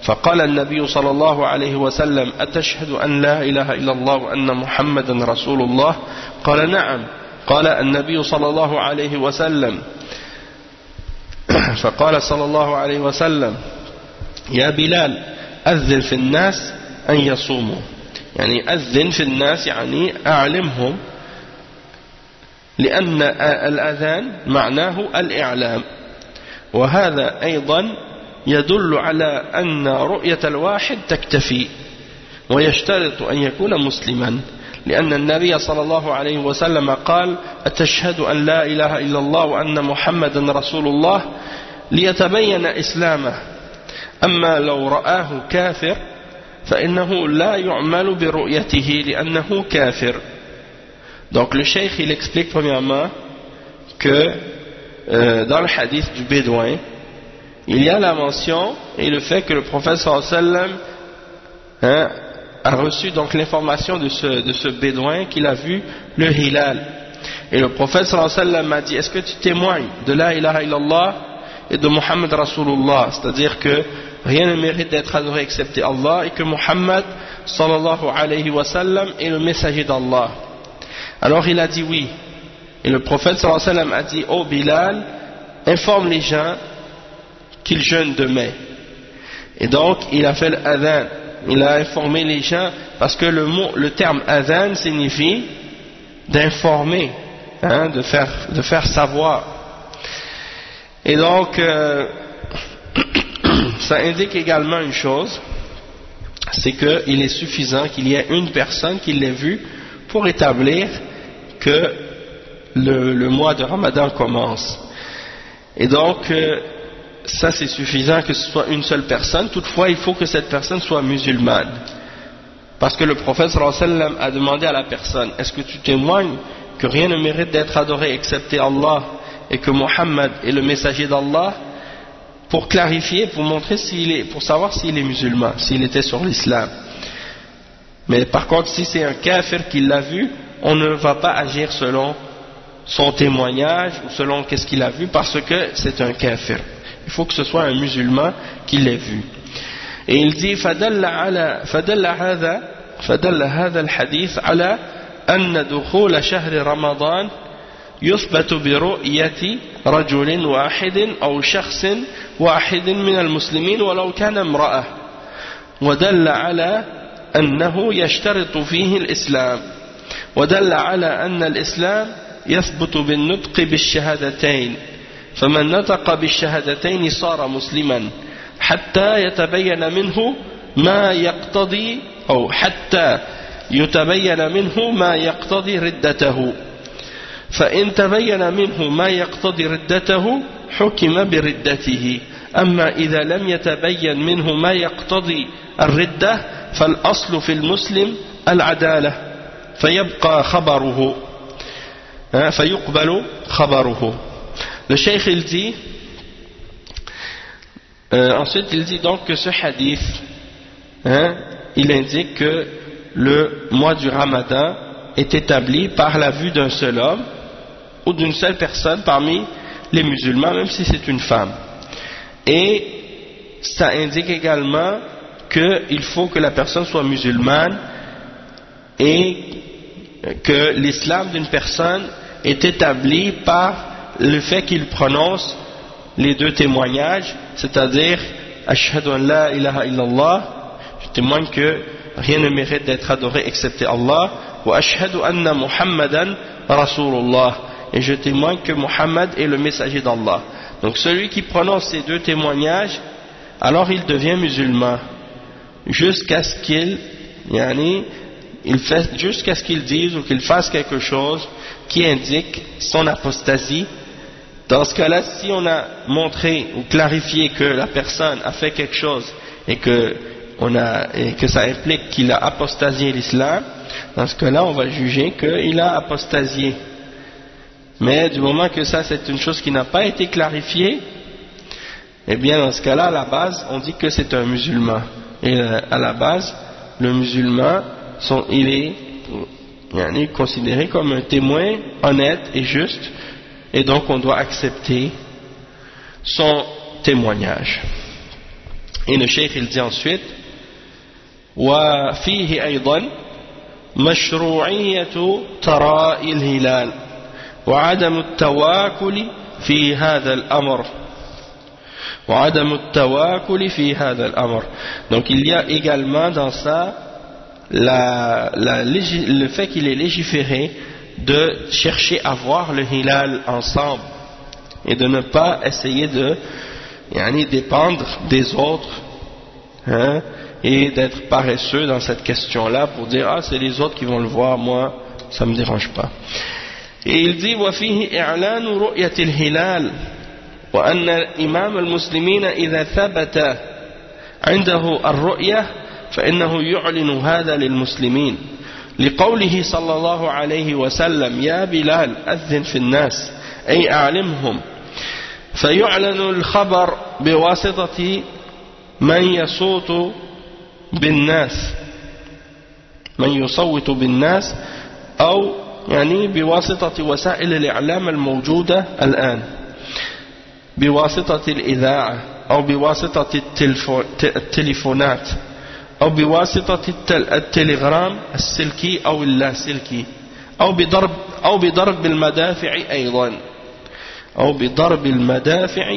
S1: فقال النبي صلى الله عليه وسلم أتشهد أن لا إله إلا الله وأن محمدا رسول الله قال نعم قال النبي صلى الله عليه وسلم فقال صلى الله عليه وسلم يا بلال أذن في الناس أن يصوموا يعني أذن في الناس يعني أعلمهم لأن الأذان معناه الإعلام وهذا أيضا يدل على أن رؤية الواحد تكتفي ويشترط أن يكون مسلما لأن النبي صلى الله عليه وسلم قال أتشهد أن لا إله إلا الله وأن محمدا رسول الله ليتبين إسلامه أما لو رآه كافر فإنه لا يعمل برؤيته لأنه كافر. Donc le cheikh il explique premièrement que dans le hadith du bédouin il y a la mention et le fait que le prophète sallallahu alayhi wa sallam a reçu donc l'information de ce bédouin qu'il a vu le hilal. Et le prophète sallallahu alayhi wa sallam a dit est-ce que tu témoignes de la ilaha illallah et de Muhammad Rasulullah, c'est-à-dire que rien ne mérite d'être adoré excepté Allah et que Muhammad sallallahu alayhi wa sallam est le messager d'Allah. Alors il a dit oui. Et le prophète sallallahu alayhi wa sallam a dit oh Bilal, informe les gens qu'ils jeûnent demain. Et donc il a fait l'adhan. Il a informé les gens parce que le terme adhan signifie d'informer, de faire savoir. Et donc ça indique également une chose, c'est qu'il est suffisant qu'il y ait une personne qui l'ait vu pour établir que le mois de Ramadan commence. Et donc ça c'est suffisant que ce soit une seule personne. Toutefois il faut que cette personne soit musulmane, parce que le prophète sallallahu alayhi wa sallam a demandé à la personne est-ce que tu témoignes que rien ne mérite d'être adoré excepté Allah et que Muhammad est le messager d'Allah, pour clarifier, pour montrer pour savoir s'il est musulman, s'il était sur l'islam. Mais par contre si c'est un kafir qui l'a vu, on ne va pas agir selon son témoignage ou selon qu'est-ce qu'il a vu parce que c'est un kafir. Il faut que ce soit un musulman qui l'ait vu. Et il dit فدل هذا الحديث على أن دخول شهر رمضان يثبت برؤية رجل واحد أو شخص واحد من المسلمين ولو كان امرأة ودل على أنه يشترط فيه الإسلام ودل على أن الإسلام يثبت بالنطق بالشهادتين فمن نطق بالشهادتين صار مسلما حتى يتبين منه ما يقتضي أو حتى يتبين منه ما يقتضي ردته فإن تبين منه ما يقتضي ردته حكم بردته أما إذا لم يتبين منه ما يقتضي الردة فالأصل في المسلم العدالة فيبقى خبره فيقبل خبره. Le cheikh il dit ensuite il dit donc que ce hadith il indique que le mois du Ramadan est établi par la vue d'un seul homme ou d'une seule personne parmi les musulmans, même si c'est une femme. Et ça indique également qu'il faut que la personne soit musulmane et que l'islam d'une personne est établi par le fait qu'il prononce les deux témoignages, c'est-à-dire Ashhadu an la ilaha illallah, je témoigne que rien ne mérite d'être adoré excepté Allah, wa ashhadu anna Muhammadan Rasulullah, et je témoigne que Muhammad est le messager d'Allah. Donc celui qui prononce ces deux témoignages, alors il devient musulman, jusqu'à ce qu'il dise ou qu'il fasse quelque chose qui indique son apostasie. Dans ce cas-là, si on a montré ou clarifié que la personne a fait quelque chose et que ça implique qu'il a apostasié l'islam, dans ce cas-là, on va juger qu'il a apostasié. Mais du moment que ça, c'est une chose qui n'a pas été clarifiée, eh bien, dans ce cas-là, à la base, on dit que c'est un musulman. Et à la base, le musulman, il est considéré comme un témoin honnête et juste, et donc on doit accepter son témoignage. Et le cheikh il dit ensuite وفيه أيضا مشروعية تراء الهلال وعدم التواكل في هذا الأمر donc il y a également dans ça le fait qu'il est légiféré de chercher à voir le hilal ensemble et de ne pas essayer de dépendre des autres et d'être paresseux dans cette question-là pour dire c'est les autres qui vont le voir, moi ça me dérange pas. Et il dit وفيه إعلان رؤية الهلال وأن إمام المسلمين إذا ثبت عنده الرؤية فإنه يعلن هذا للمسلمين لقوله صلى الله عليه وسلم يا بلال أذن في الناس أي أعلمهم فيعلن الخبر بواسطة من يصوت بالناس أو بواسطة وسائل الإعلام الموجودة الآن بواسطة الإذاعة أو بواسطة التليفونات أو بواسطة التلغرام السلكي أو اللاسلكي أو بضرب المدافع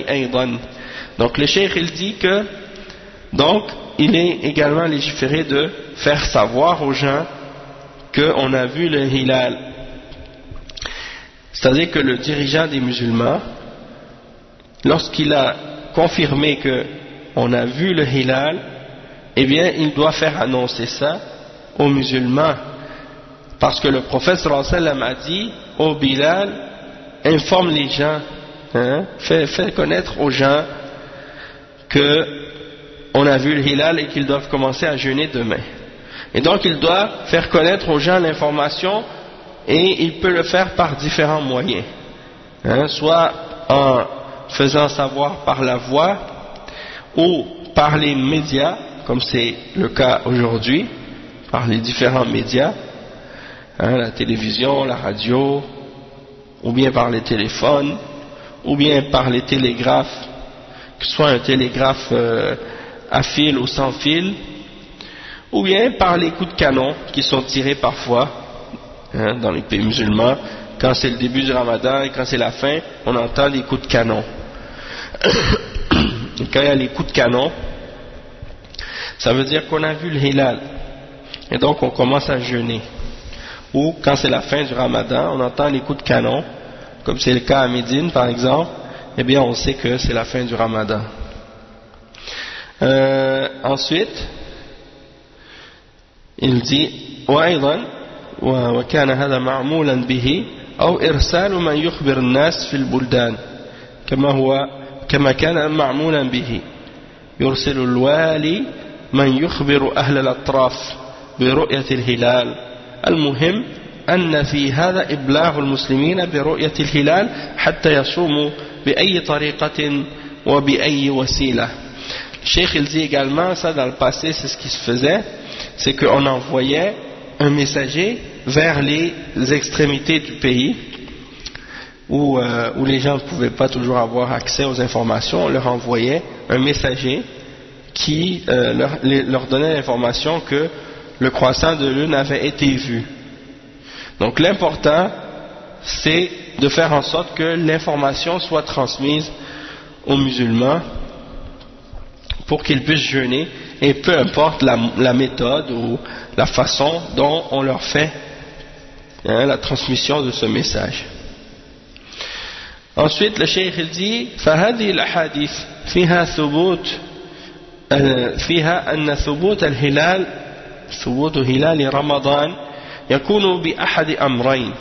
S1: أيضا. Donc le cheikh il dit que il est également légiféré de faire savoir aux gens qu'on a vu le hilal, c'est-à-dire que le dirigeant des musulmans, lorsqu'il a confirmé qu'on a vu le hilal, eh bien il doit faire annoncer ça aux musulmans, parce que le prophète sallallahu alayhi wa sallam a dit au Bilal, informe les gens, fait connaître aux gens qu'on a vu le hilal et qu'ils doivent commencer à jeûner demain. Et donc il doit faire connaître aux gens l'information, et il peut le faire par différents moyens, soit en faisant savoir par la voix ou par les médias, comme c'est le cas aujourd'hui, par les différents médias, la télévision, la radio, ou bien par les téléphones, ou bien par les télégraphes, que ce soit un télégraphe à fil ou sans fil, ou bien par les coups de canon qui sont tirés parfois dans les pays musulmans. Quand c'est le début du Ramadan et quand c'est la fin, on entend les coups de canon. Et quand il y a les coups de canon, ça veut dire qu'on a vu le hilal, et donc on commence à jeûner. Ou quand c'est la fin du Ramadan, on entend les coups de canon, comme c'est le cas à Médine par exemple, eh bien on sait que c'est la fin du Ramadan. Ensuite, il dit وأيضا وكان هذا معمولا به أو إرسال من يخبر الناس في البلدان كما كان معمولا به يرسل الوالي من يخبر أهل الأطراف برؤية الهلال. المهم أن في هذا إبلاغ المسلمين برؤية الهلال حتى يصوموا بأي طريقة وبأي وسيلة. Le Cheikh il dit également, ça dans le passé c'est ce qui se faisait, c'est qu'on envoyait un messager vers les extrémités du pays où les gens ne pouvaient pas toujours avoir accès aux informations. On leur envoyait un messager qui leur donnait l'information que le croissant de lune avait été vu. Donc l'important c'est de faire en sorte que l'information soit transmise aux musulmans pour qu'ils puissent jeûner, et peu importe la méthode ou la façon dont on leur fait la transmission de ce message. Ensuite le cheikh il dit فهذه الأحاديث فيها أن ثبوت الهلال ثبوت هلال رمضان يكون بأحد أمرين،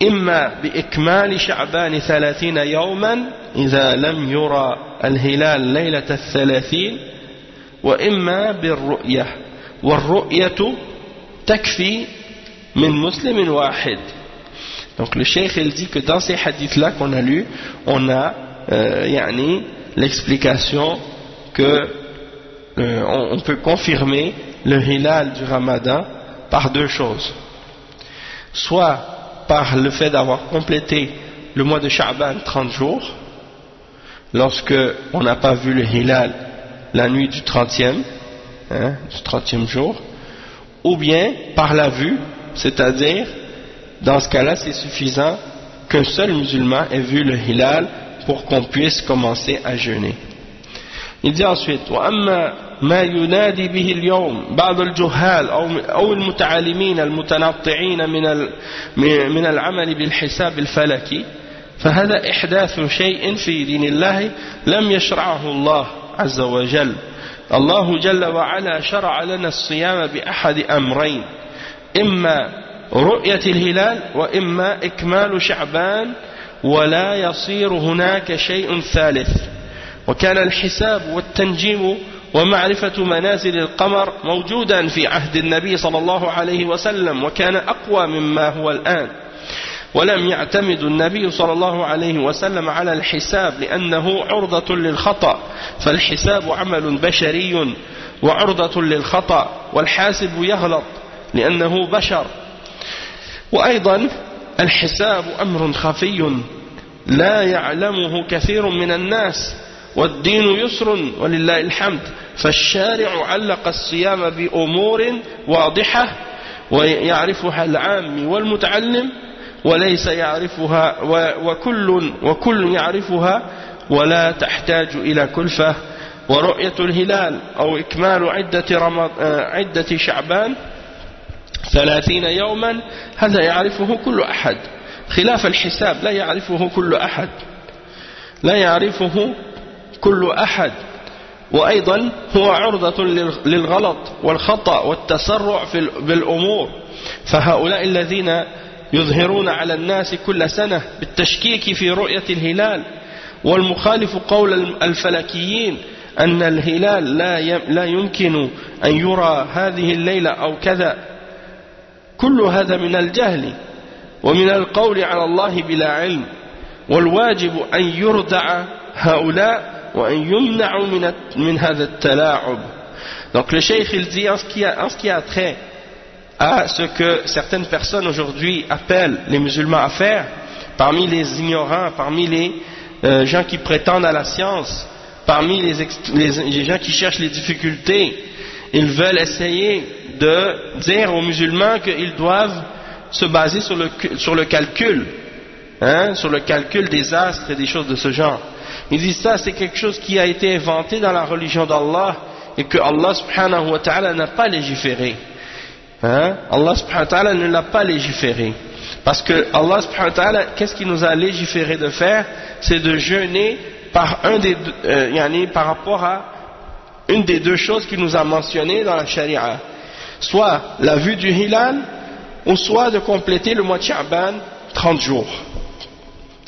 S1: إما بإكمال شعبان 30 يوما إذا لم يرى الهلال ليلة 30، وإما بالرؤية، والرؤية تكفي من مسلم واحد. Donc le cheikh il dit que dans ces hadiths là qu'on a lus, on a l'explication que on peut confirmer le hilal du Ramadan par deux choses, soit par le fait d'avoir complété le mois de Sha'ban 30 jours, lorsque on n'a pas vu le hilal la nuit du 30e jour, ou bien par la vue, c'est-à-dire dans ce cas-là c'est suffisant qu'un seul musulman ait vu le hilal pour qu'on puisse commencer à jeûner. Il dit ensuite وأما ما ينادي به اليوم بعض الجهال أو المتعالمين المتنطعين من العمل بالحساب الفلكي فهذا إحداث شيء في دين الله لم يشرعه الله عز وجل. الله جل وعلا شرع لنا الصيام بأحد أمرين، إما رؤية الهلال وإما إكمال شعبان، ولا يصير هناك شيء ثالث. وكان الحساب والتنجيم ومعرفة منازل القمر موجودا في عهد النبي صلى الله عليه وسلم، وكان أقوى مما هو الآن. ولم يعتمد النبي صلى الله عليه وسلم على الحساب لأنه عرضة للخطأ، فالحساب عمل بشري وعرضة للخطأ، والحاسب يغلط لأنه بشر. وأيضا الحساب أمر خفي لا يعلمه كثير من الناس، والدين يسر ولله الحمد، فالشارع علق الصيام بأمور واضحة ويعرفها العام والمتعلم وليس يعرفها، وكل يعرفها ولا تحتاج إلى كلفة. ورؤية الهلال أو إكمال عدة شعبان 30 يوما هذا يعرفه كل أحد، خلاف الحساب لا يعرفه كل أحد، وأيضا هو عرضة للغلط والخطأ والتسرع بالأمور. فهؤلاء الذين يظهرون على الناس كل سنة بالتشكيك في رؤية الهلال والمخالف قول الفلكيين أن الهلال لا يمكن أن يرى هذه الليلة أو كذا، كل هذا من الجهل ومن القول على الله بلا علم، والواجب أن يردع هؤلاء وأن يمنعوا من هذا التلاعب. Donc le cheikh il dit en ce qui a trait à ce que certaines personnes aujourd'hui appellent les musulmans à faire, parmi les ignorants, parmi les gens qui prétendent à la science, parmi les gens qui cherchent les difficultés. Ils veulent essayer de dire aux musulmans qu'ils doivent se baser sur le calcul, sur le calcul des astres et des choses de ce genre. Ils disent ça, c'est quelque chose qui a été inventé dans la religion d'Allah et que Allah subhanahu wa ta'ala n'a pas légiféré. Allah subhanahu wa ta'ala ne l'a pas légiféré. Parce que Allah subhanahu wa ta'ala, qu'est-ce qu'il nous a légiféré de faire? C'est de jeûner par par rapport à une des deux choses qu'il nous a mentionnées dans la charia. Soit la vue du hilal, ou soit de compléter le mois de Sha'ban 30 jours.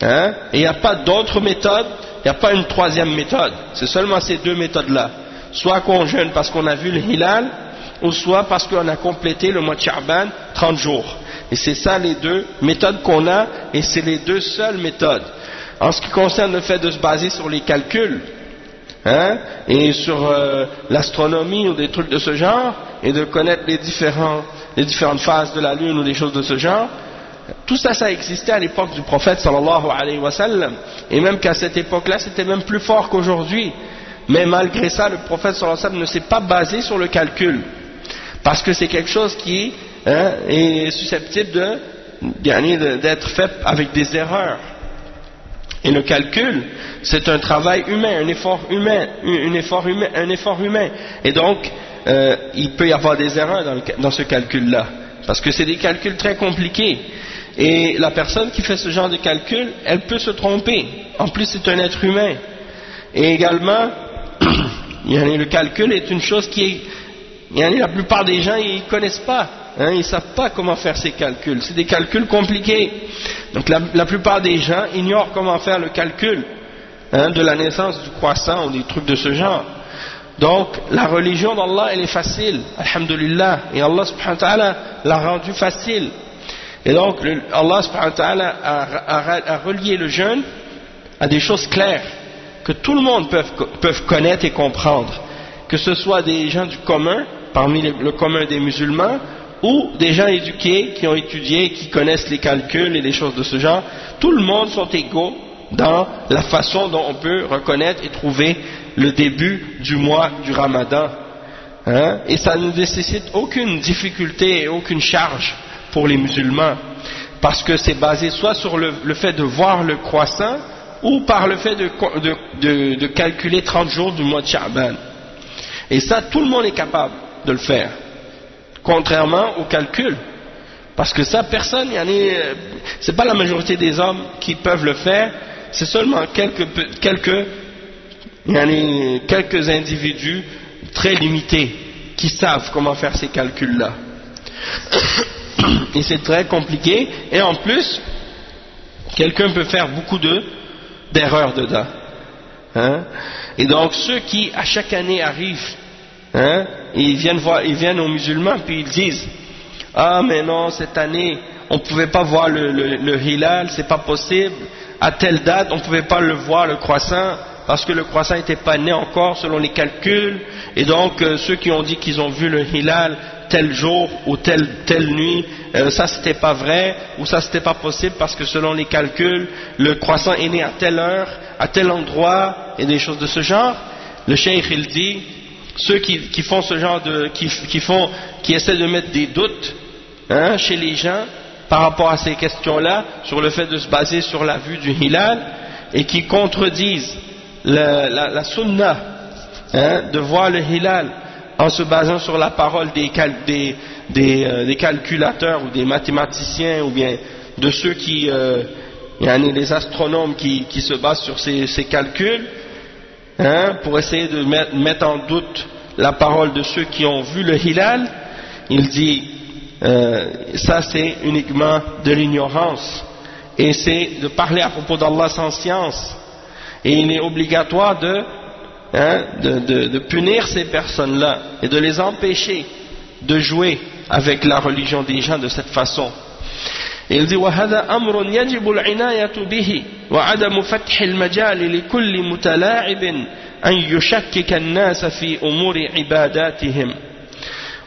S1: Et il n'y a pas d'autre méthode, il n'y a pas une troisième méthode. C'est seulement ces deux méthodes-là. Soit qu'on jeûne parce qu'on a vu le hilal, ou soit parce qu'on a complété le mois de Sha'ban 30 jours. Et c'est ça les deux méthodes qu'on a, et c'est les deux seules méthodes. En ce qui concerne le fait de se baser sur les calculs, et sur l'astronomie ou des trucs de ce genre, et de connaître les différentes phases de la lune ou des choses de ce genre, tout ça, ça existait à l'époque du prophète sallallahu alayhi wa sallam, et même qu'à cette époque-là, c'était même plus fort qu'aujourd'hui. Mais malgré ça, le prophète sallallahu alayhi wa sallam ne s'est pas basé sur le calcul, parce que c'est quelque chose qui est susceptible d'être fait avec des erreurs. Et le calcul, c'est un travail humain, un effort humain. Et donc, il peut y avoir des erreurs dans ce calcul-là, parce que c'est des calculs très compliqués. Et la personne qui fait ce genre de calcul, elle peut se tromper. En plus, c'est un être humain. Et également, le calcul est une chose qui est... la plupart des gens, ils ne connaissent pas. Ils ne savent pas comment faire ces calculs. C'est des calculs compliqués. Donc la plupart des gens ignorent comment faire le calcul de la naissance du croissant ou des trucs de ce genre. Donc la religion d'Allah, elle est facile, alhamdulillah, et Allah subhanahu wa ta'ala l'a rendue facile. Et donc Allah subhanahu wa ta'ala a relié le jeûne à des choses claires que tout le monde peut connaître et comprendre, que ce soit des gens du commun, parmi le commun des musulmans, ou des gens éduqués qui ont étudié, qui connaissent les calculs et les choses de ce genre. Tout le monde sont égaux dans la façon dont on peut reconnaître et trouver le début du mois du Ramadan. Et ça ne nécessite aucune difficulté et aucune charge pour les musulmans, parce que c'est basé soit sur le fait de voir le croissant, ou par le fait de calculer 30 jours du mois de Sha'ban. Et ça, tout le monde est capable de le faire, contrairement au calcul, parce que ça, personne, c'est pas la majorité des hommes qui peuvent le faire, c'est seulement quelques individus très limités qui savent comment faire ces calculs-là. Et c'est très compliqué, et en plus, quelqu'un peut faire beaucoup d'erreurs dedans. Et donc ceux qui à chaque année arrivent, ils viennent aux musulmans puis ils disent: ah mais non, cette année on ne pouvait pas voir le hilal, c'est pas possible, à telle date on ne pouvait pas le voir, le croissant, parce que le croissant n'était pas né encore selon les calculs, et donc ceux qui ont dit qu'ils ont vu le hilal tel jour ou telle nuit, ça c'était pas vrai, ou ça c'était pas possible parce que selon les calculs le croissant est né à telle heure, à tel endroit, et des choses de ce genre. Le cheikh il dit, ceux qui font ce genre qui essaient de mettre des doutes chez les gens par rapport à ces questions-là, sur le fait de se baser sur la vue du hilal, et qui contredisent la sunna de voir le hilal en se basant sur la parole des calculateurs ou des mathématiciens, ou bien de ceux les astronomes qui se basent sur ces calculs, pour essayer de mettre en doute la parole de ceux qui ont vu le hilal. Il dit ça c'est uniquement de l'ignorance, et c'est de parler à propos d'Allah sans science, et il est obligatoire de punir ces personnes-là et de les empêcher de jouer avec la religion des gens de cette façon. Et il dit: وَهَذَا أَمْرٌ يَجِبُ الْعِنَايَةُ بِهِ وَعَدَمُ فَتْحِ المجال لكل متلاعب أن يشكك الناس في أمور عباداتهم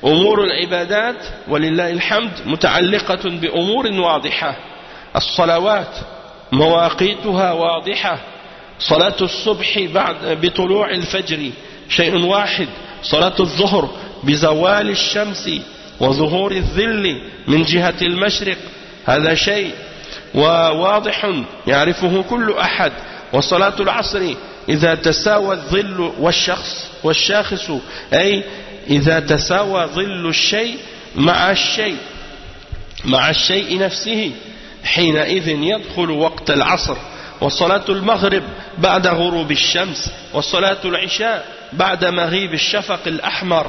S1: أمور العبادات ولله الحمد متعلقة بأمور واضحة. الصلوات مواقيتها واضحة. صلاة الصبح بعد بطلوع الفجر شيء واحد. صلاة الظهر بزوال الشمس وظهور الظل من جهة المشرق هذا شيء وواضح يعرفه كل أحد. وصلاة العصر إذا تساوى الظل والشاخص أي إذا تساوى ظل الشيء مع الشيء نفسه حينئذ يدخل وقت العصر. وصلاة المغرب بعد غروب الشمس. وصلاة العشاء بعد مغيب الشفق الأحمر.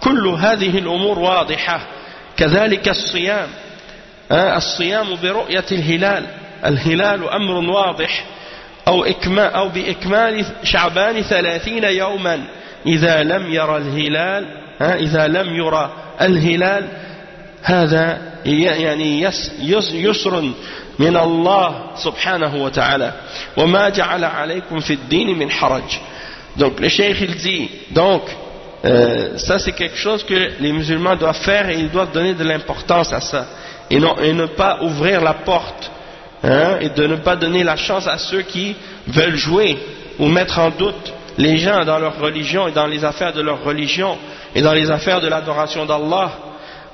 S1: كل هذه الأمور واضحة. كذلك الصيام الصيام برؤية الهلال. الهلال أمر واضح. أو بإكمال شعبان 30 يوما. إذا لم يرى الهلال هذا يعني يسر من الله subhanahu wa ta'ala. وما جعل عليكم في الدين من حرج. Donc le cheikh il dit donc ça c'est quelque chose que les musulmans doivent faire et ils doivent donner de l'importance à ça et ne pas ouvrir la porte et de ne pas donner la chance à ceux qui veulent jouer ou mettre en doute les gens dans leur religion et dans les affaires de leur religion et dans les affaires de l'adoration d'Allah,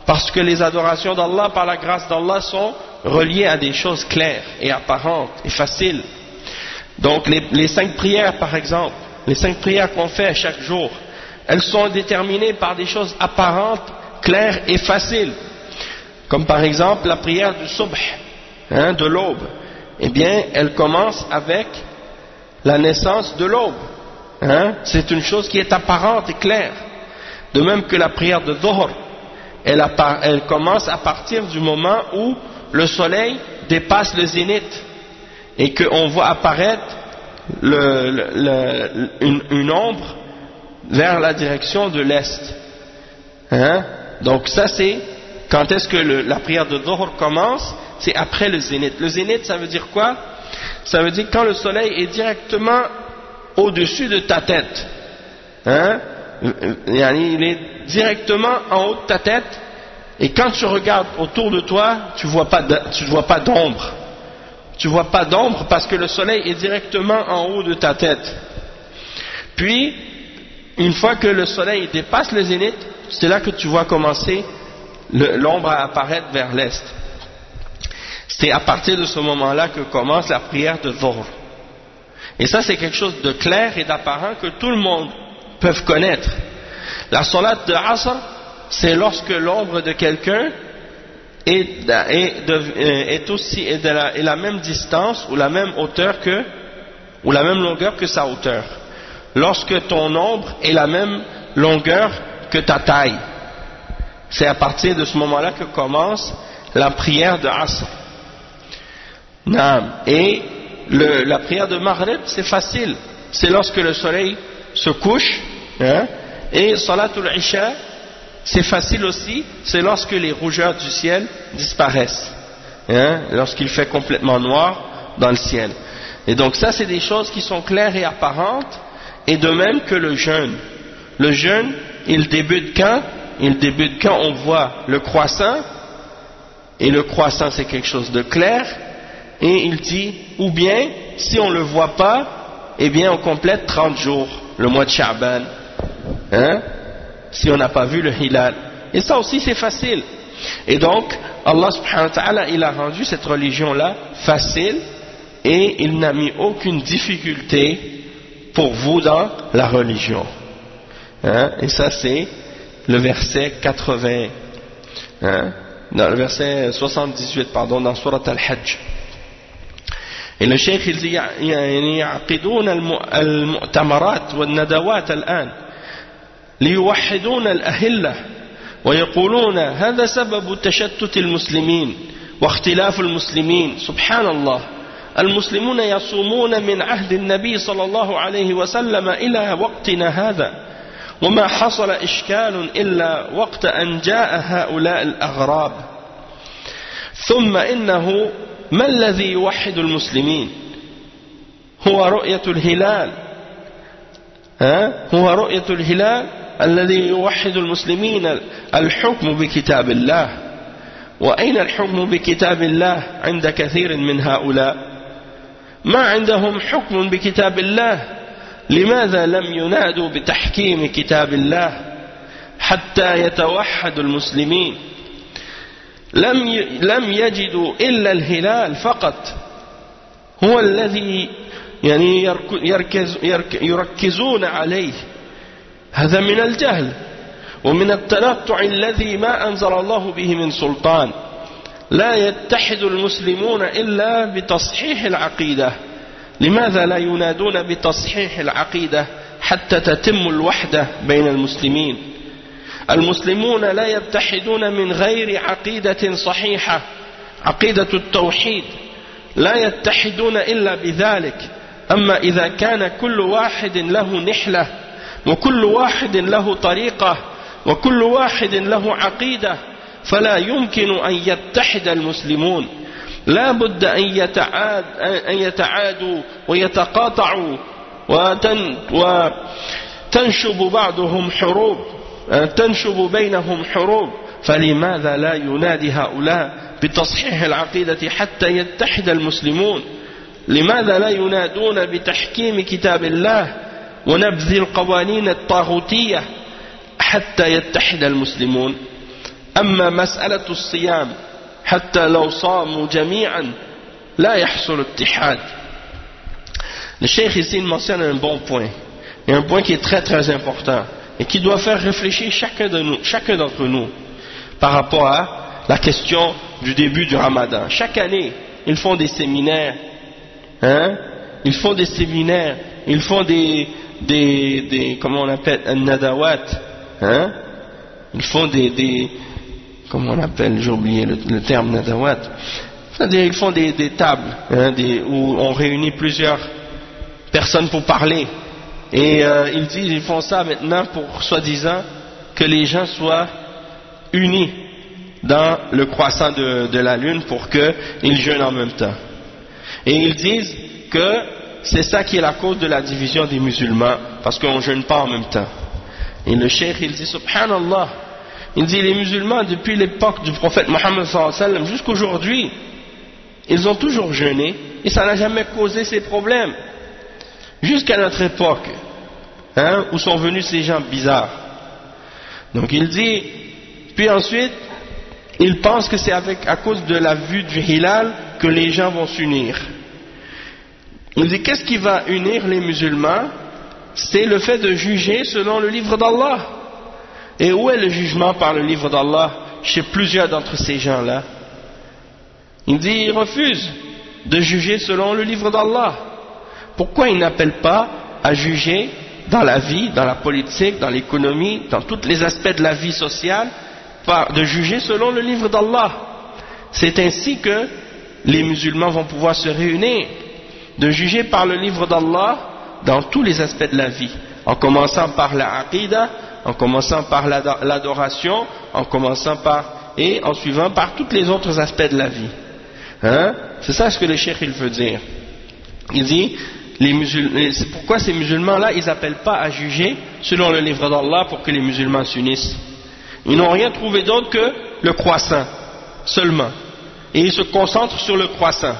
S1: parce que les adorations d'Allah par la grâce d'Allah sont reliées à des choses claires et apparentes et faciles. Donc les 5 prières par exemple, les 5 prières qu'on fait chaque jour, elles sont déterminées par des choses apparentes, claires et faciles, comme par exemple la prière du subh, de l'aube. Eh bien elle commence avec la naissance de l'aube. C'est une chose qui est apparente et claire. De même que la prière de Dhuhr, elle commence à partir du moment où le soleil dépasse le zénith et qu'on voit apparaître une ombre vers la direction de l'est. Donc ça c'est quand est-ce que la prière de Dhuhr commence? C'est après le zénith. Le zénith ça veut dire quoi? Ça veut dire quand le soleil est directement au-dessus de ta tête. Il est directement en haut de ta tête et quand tu regardes autour de toi, tu vois pas d'ombre. Tu vois pas d'ombre parce que le soleil est directement en haut de ta tête. Puis, une fois que le soleil dépasse le zénith, c'est là que tu vois commencer l'ombre à apparaître vers l'est. C'est à partir de ce moment-là que commence la prière de Dhuhr. Et ça c'est quelque chose de clair et d'apparent que tout le monde peut connaître. La salat de Asr, c'est lorsque l'ombre de quelqu'un est la même distance ou la même hauteur ou la même longueur que sa hauteur. Lorsque ton ombre est la même longueur que ta taille. C'est à partir de ce moment-là que commence la prière de Asr. Et la prière de Maghrib, c'est facile. C'est lorsque le soleil se couche. Et Salatul Isha, c'est facile aussi. C'est lorsque les rougeurs du ciel disparaissent. Lorsqu'il fait complètement noir dans le ciel. Et donc ça, c'est des choses qui sont claires et apparentes. Et de même que le jeûne. Le jeûne, il débute quand? Il débute quand on voit le croissant. Et le croissant, c'est quelque chose de clair. Et il dit, ou bien, si on ne le voit pas, eh bien on complète 30 jours, le mois de Sha'ban, si on n'a pas vu le hilal. Et ça aussi c'est facile. Et donc, Allah subhanahu wa ta'ala, il a rendu cette religion-là facile, et il n'a mis aucune difficulté pour vous dans la religion. Et ça c'est le verset 80, dans le verset 78, pardon, dans Surat Al-Hajj. Et le cheikh il dit يعقدون المؤتمرات والندوات الآن ليوحدون الأهلة ويقولون هذا سبب تشتت المسلمين واختلاف المسلمين. سبحان الله، المسلمون يصومون من عهد النبي صلى الله عليه وسلم إلى وقتنا هذا وما حصل إشكال إلا وقت أن جاء هؤلاء الأغراب. ثم إنه ما الذي يوحد المسلمين؟ هو رؤية الهلال، هو رؤية الهلال الذي يوحد المسلمين الحكم بكتاب الله. وأين الحكم بكتاب الله عند كثير من هؤلاء؟ ما عندهم حكم بكتاب الله. لماذا لم ينادوا بتحكيم كتاب الله حتى يتوحد المسلمين؟ لم يجدوا إلا الهلال فقط هو الذي يعني يركزون عليه. هذا من الجهل ومن التنطع الذي ما أنزل الله به من سلطان. لا يتحد المسلمون إلا بتصحيح العقيدة. لماذا لا ينادون بتصحيح العقيدة حتى تتم الوحدة بين المسلمين؟ المسلمون لا يتحدون من غير عقيدة صحيحة، عقيدة التوحيد، لا يتحدون إلا بذلك. أما إذا كان كل واحد له نحلة وكل واحد له طريقة وكل واحد له عقيدة فلا يمكن أن يتحد المسلمون. لا بد أن يتعادوا ويتقاطعوا وتنشب بعضهم حروب، تنشب بينهم حروب. فلماذا لا ينادي هؤلاء بتصحيح العقيدة حتى يتحد المسلمون؟ لماذا لا ينادون بتحكيم كتاب الله ونبذ القوانين الطاغوتية حتى يتحد المسلمون؟ أما مسألة الصيام حتى لو صاموا جميعا لا يحصل اتحاد. Le cheikh ici mentionne un bon point, et un point qui est très très important et qui doit faire réfléchir chacun d'entre nous par rapport à la question du début du Ramadan. Chaque année, ils font des séminaires, ils font des séminaires, ils font des comment on appelle, un nadawat, ils font des comment on appelle, j'ai oublié le terme nadawat, c'est-à-dire ils font des tables, où on réunit plusieurs personnes pour parler, et ils disent, ils font ça maintenant pour soi-disant que les gens soient unis dans le croissant de la lune pour qu'ils jeûnent en même temps. Et ils disent que c'est ça qui est la cause de la division des musulmans, parce qu'on ne jeûne pas en même temps. Et le cheikh il dit, subhanallah, il dit les musulmans depuis l'époque du prophète Mohammed sallallahu alayhi wa sallam jusqu'aujourd'hui, ils ont toujours jeûné et ça n'a jamais causé ces problèmes. Jusqu'à notre époque, où sont venus ces gens bizarres. Donc il dit, puis ensuite, ils pensent que c'est à cause de la vue du hilal que les gens vont s'unir. Il dit, qu'est-ce qui va unir les musulmans? C'est le fait de juger selon le livre d'Allah. Et où est le jugement par le livre d'Allah chez plusieurs d'entre ces gens-là? Il dit, ils refusent de juger selon le livre d'Allah. Pourquoi ils n'appellent pas à juger dans la vie, dans la politique, dans l'économie, dans tous les aspects de la vie sociale, de juger selon le livre d'Allah? C'est ainsi que les musulmans vont pouvoir se réunir, de juger par le livre d'Allah dans tous les aspects de la vie, en commençant par la aqidah, en commençant par l'adoration, en commençant par, et en suivant par tous les autres aspects de la vie. C'est ça ce que le cheikh il veut dire. Il dit, c'est pourquoi ces musulmans-là, ils n'appellent pas à juger selon le livre d'Allah pour que les musulmans s'unissent. Ils n'ont rien trouvé d'autre que le croissant, seulement. Et ils se concentrent sur le croissant.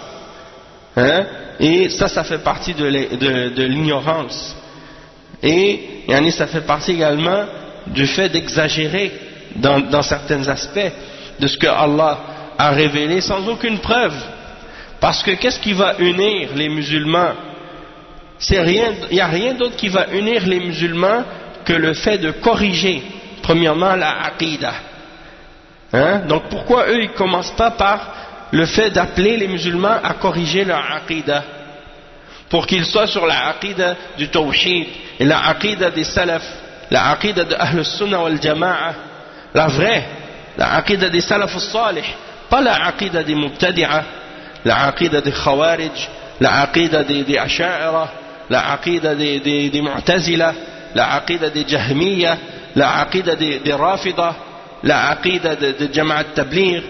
S1: Et ça fait partie de l'ignorance. Et ça fait partie également du fait d'exagérer dans certains aspects de ce que Allah a révélé sans aucune preuve. Parce que qu'est-ce qui va unir les musulmans? Il n'y a rien d'autre qui va unir les musulmans que le fait de corriger, premièrement, la aqidah. Donc pourquoi eux ils ne commencent pas par le fait d'appeler les musulmans à corriger leur aqidah, pour qu'ils soient sur la aqidah du tawhid et la aqidah des salaf, la aqidah de Ahl al-Sunnah wal Jama'a, la vraie, la aqidah des salaf al-salih, pas la aqidah des mubtadi'a, la aqidah des khawarij, la aqidah des asha'ira, la aqidah des mu'tazila, la aqidah des jahmiya, la aqidah des rafida, la aqidah de Jama'a al-Tabligh,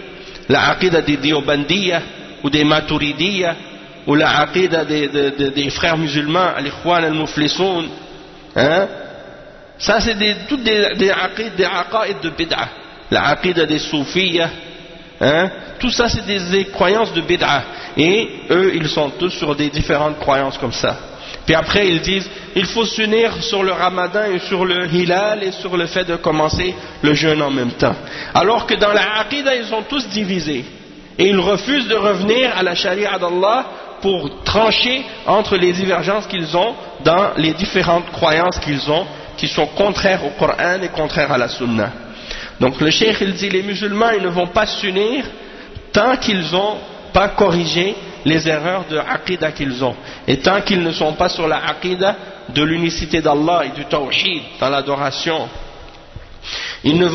S1: la aqidah des Diobandiya ou des Maturidiya, ou la aqidah des frères musulmans, al-Ikhwan al-Muflisoun, Ça c'est toutes des aqaïd de bid'a. La aqida des soufiyas, hein, tout ça c'est des croyances de bid'a. Et eux ils sont tous sur des différentes croyances comme ça. Puis après ils disent il faut s'unir sur le ramadan et sur le hilal et sur le fait de commencer le jeûne en même temps. Alors que dans la aqida ils sont tous divisés. Et ils refusent de revenir à la charia d'Allah pour trancher entre les divergences qu'ils ont dans les différentes croyances qu'ils ont, qui sont contraires au Coran et contraires à la Sunna. Donc le cheikh il dit les musulmans ils ne vont pas s'unir tant qu'ils n'ont pas corrigé les erreurs de aqida qu'ils ont, et tant qu'ils ne sont pas sur la aqida de l'unicité d'Allah et du tawhid dans l'adoration, ils ne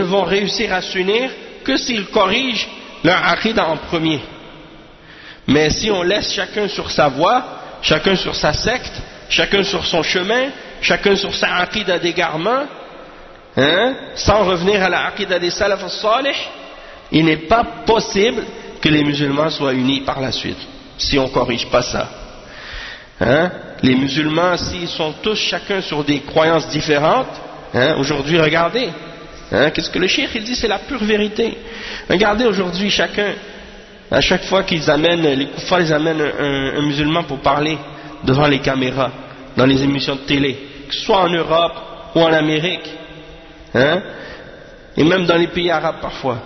S1: vont réussir à s'unir que s'ils corrigent leur aqida en premier. Mais si on laisse chacun sur sa voie, chacun sur sa secte, chacun sur son chemin, chacun sur sa aqida d'égarement, hein, sans revenir à la aqida des salaf as-salih, il n'est pas possible que les musulmans soient unis par la suite, si on ne corrige pas ça. Hein? Les musulmans, s'ils sont tous chacun sur des croyances différentes, hein, aujourd'hui regardez, hein, qu'est-ce que le cheikh il dit, c'est la pure vérité. Regardez aujourd'hui chacun, à chaque fois qu'ils amènent, les kuffars ils amènent un musulman pour parler devant les caméras, dans les émissions de télé, que ce soit en Europe ou en Amérique, hein, et même dans les pays arabes parfois.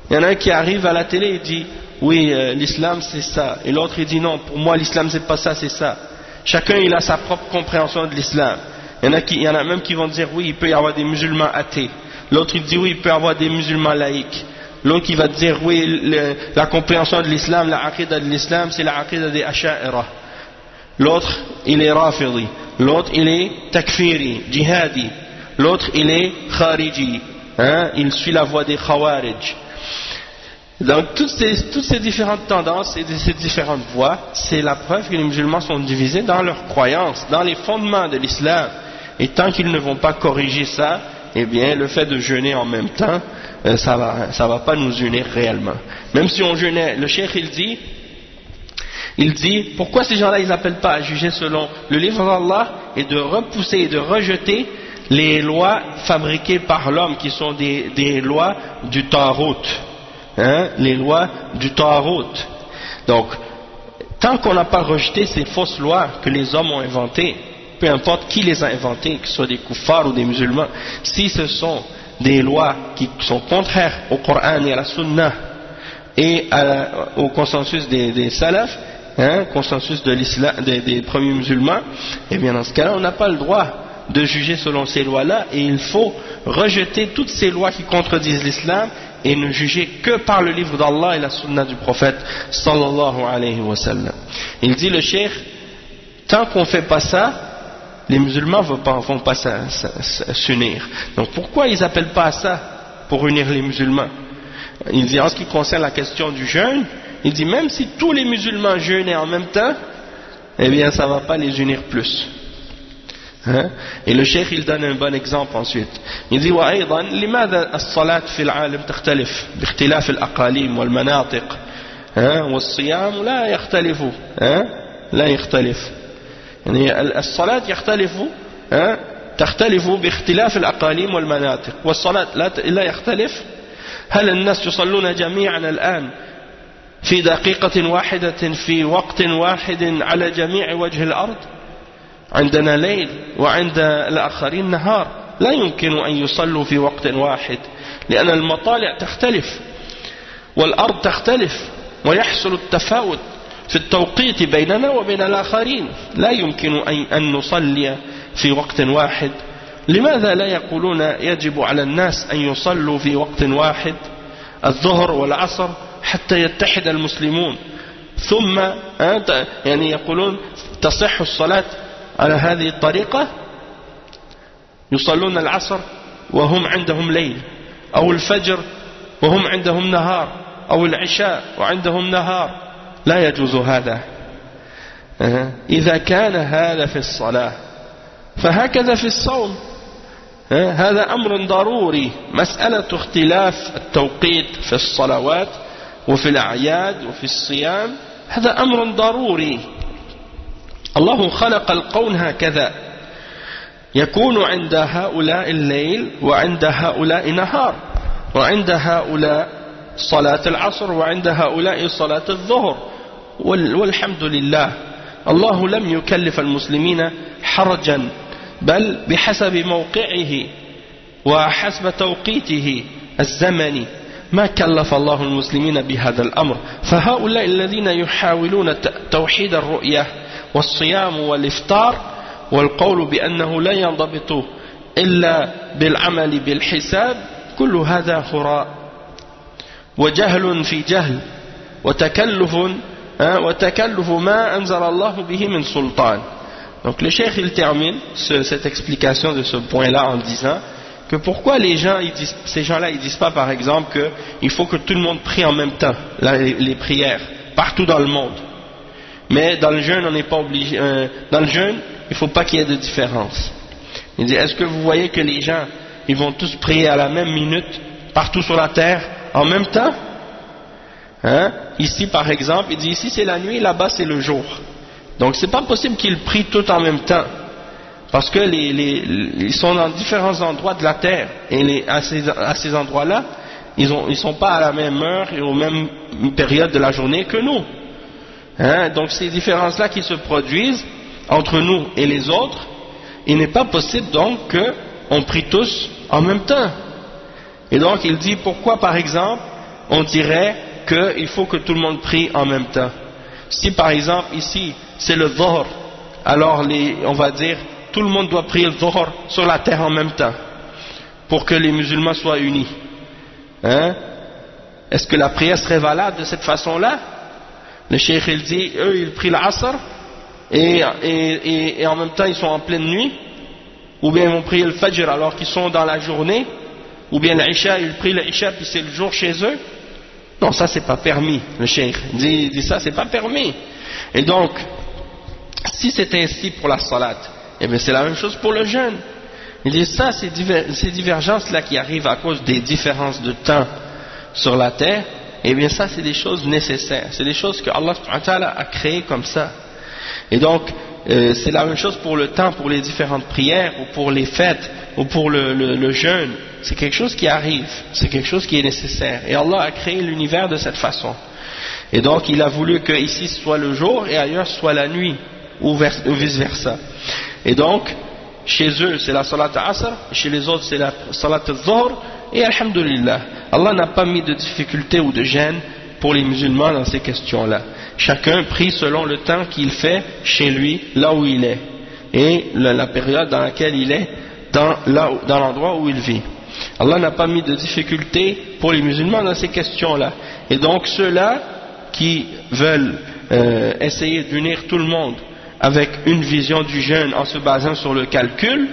S1: Il y en a un qui arrive à la télé et dit oui, l'islam c'est ça, et l'autre il dit non, pour moi l'islam c'est pas ça, c'est ça. Chacun il a sa propre compréhension de l'islam. Il y en a même qui vont dire oui, il peut y avoir des musulmans athées. L'autre il dit oui, il peut y avoir des musulmans laïcs. L'autre qui va dire oui, la compréhension de l'islam, la aqida de l'islam c'est la aqida des asha'ira. L'autre il est rafidi. L'autre il est takfiri, jihadi. L'autre il est khariji, hein, il suit la voie des khawarij. Donc toutes ces différentes tendances et ces différentes voies, c'est la preuve que les musulmans sont divisés dans leurs croyances, dans les fondements de l'islam. Et tant qu'ils ne vont pas corriger ça, eh bien le fait de jeûner en même temps, ça va pas nous unir réellement. Même si on jeûnait, le cheikh il dit pourquoi ces gens-là ils n'appellent pas à juger selon le livre d'Allah et de repousser et de rejeter les lois fabriquées par l'homme qui sont des lois du Tarout. Hein, les lois du Tarout. Donc, tant qu'on n'a pas rejeté ces fausses lois que les hommes ont inventées, peu importe qui les a inventées, que ce soit des kuffars ou des musulmans, si ce sont des lois qui sont contraires au Coran et à la Sunna et au consensus des salafs, hein, consensus de l'islam, des premiers musulmans, et bien dans ce cas-là, on n'a pas le droit de juger selon ces lois-là, et il faut rejeter toutes ces lois qui contredisent l'islam et ne juger que par le livre d'Allah et la sunna du prophète sallallahu alayhi wa sallam. Il dit le cheikh, tant qu'on ne fait pas ça, les musulmans ne vont pas s'unir. Donc pourquoi ils n'appellent pas à ça pour unir les musulmans? Il dit en ce qui concerne la question du jeûne, il dit même si tous les musulmans jeûnaient en même temps, eh bien ça ne va pas les unir plus. Hein? Et le cheikh il donne un bon exemple ensuite. Il dit وأيضا لماذا الصلاة في العالم تختلف باختلاف الأقاليم والمناطق والصيام لا يختلف لا يختلف يعني الصلاة يختلف تختلف باختلاف الأقاليم والمناطق والصلاة لا يختلف. هل الناس يصلون جميعا الآن في دقيقة واحدة في وقت واحد على جميع وجه الأرض؟ عندنا ليل وعند الآخرين نهار، لا يمكن أن يصلوا في وقت واحد لأن المطالع تختلف والأرض تختلف ويحصل التفاوت في التوقيت بيننا وبين الآخرين، لا يمكن أن نصلي في وقت واحد. لماذا لا يقولون يجب على الناس أن يصلوا في وقت واحد الظهر والعصر حتى يتحد المسلمون، ثم يعني يقولون تصح الصلاة على هذه الطريقة، يصلون العصر وهم عندهم ليل، أو الفجر وهم عندهم نهار، أو العشاء وعندهم نهار، لا يجوز هذا. إذا كان هذا في الصلاة فهكذا في الصوم، هذا أمر ضروري. مسألة اختلاف التوقيت في الصلوات وفي الأعياد وفي الصيام هذا أمر ضروري. الله خلق الكون هكذا، يكون عند هؤلاء الليل وعند هؤلاء نهار وعند هؤلاء صلاة العصر وعند هؤلاء صلاة الظهر والحمد لله الله لم يكلف المسلمين حرجا بل بحسب موقعه وحسب توقيته الزمني ما كلف الله المسلمين بهذا الأمر فهؤلاء الذين يحاولون توحيد الرؤية والصيام والإفطار والقول بأنه لا ينضبط إلا بالعمل بالحساب كل هذا هراء وجهل في جهل وتكلف ما أنزل الله به من سلطان. Donc le cheikh il termine cette explication de ce point-là en disant que pourquoi ces gens-là ils disent pas par exemple qu'il faut que tout le monde prie en même temps les prières partout dans le monde, mais dans le jeûne on n'est pas obligé, dans le jeûne il ne faut pas qu'il y ait de différence. Il dit est-ce que vous voyez que les gens ils vont tous prier à la même minute partout sur la terre en même temps? Ici par exemple il dit ici c'est la nuit, là-bas c'est le jour. Donc c'est pas possible qu'ils prient tout en même temps, parce que ils sont dans différents endroits de la terre, et à ces endroits-là, ils sont pas à la même heure et aux mêmes périodes de la journée que nous. Donc ces différences-là qui se produisent entre nous et les autres, il n'est pas possible donc qu'on prie tous en même temps. Et donc il dit pourquoi par exemple on dirait qu'il faut que tout le monde prie en même temps. Si par exemple ici c'est le Dhuhr, alors on va dire tout le monde doit prier le Dhuhr sur la terre en même temps pour que les musulmans soient unis. Est-ce que la prière serait valable de cette façon-là? Le cheikh il dit eux ils prient l'Asr et en même temps ils sont en pleine nuit, ou bien ils vont prier le Fajr alors qu'ils sont dans la journée, ou bien l'Isha ils prient l'Isha puis c'est le jour chez eux. Non, ça c'est pas permis. Le cheikh dit ça c'est pas permis. Et donc si c'est ainsi pour la salat, eh bien c'est la même chose pour le jeûne. Il dit ça, ces divergences-là qui arrivent à cause des différences de temps sur la terre, eh bien ça c'est des choses nécessaires, c'est des choses que Allah subhanahu wa ta'ala a créées comme ça. Et donc c'est la même chose pour le temps, pour les différentes prières, ou pour les fêtes, ou pour le jeûne. C'est quelque chose qui arrive, c'est quelque chose qui est nécessaire. Et Allah a créé l'univers de cette façon. Et donc il a voulu que ici soit le jour et ailleurs soit la nuit, ou vice versa. Et donc chez eux c'est la salat asr, chez les autres c'est la salat al-dhuhr, et alhamdulillah Allah n'a pas mis de difficulté ou de gêne pour les musulmans dans ces questions là. Chacun prie selon le temps qu'il fait chez lui, là où il est, et la période dans laquelle il est, dans l'endroit où il vit. Allah n'a pas mis de difficulté pour les musulmans dans ces questions là. Et donc ceux-là qui veulent essayer d'unir tout le monde avec une vision du jeûne en se basant sur le calcul,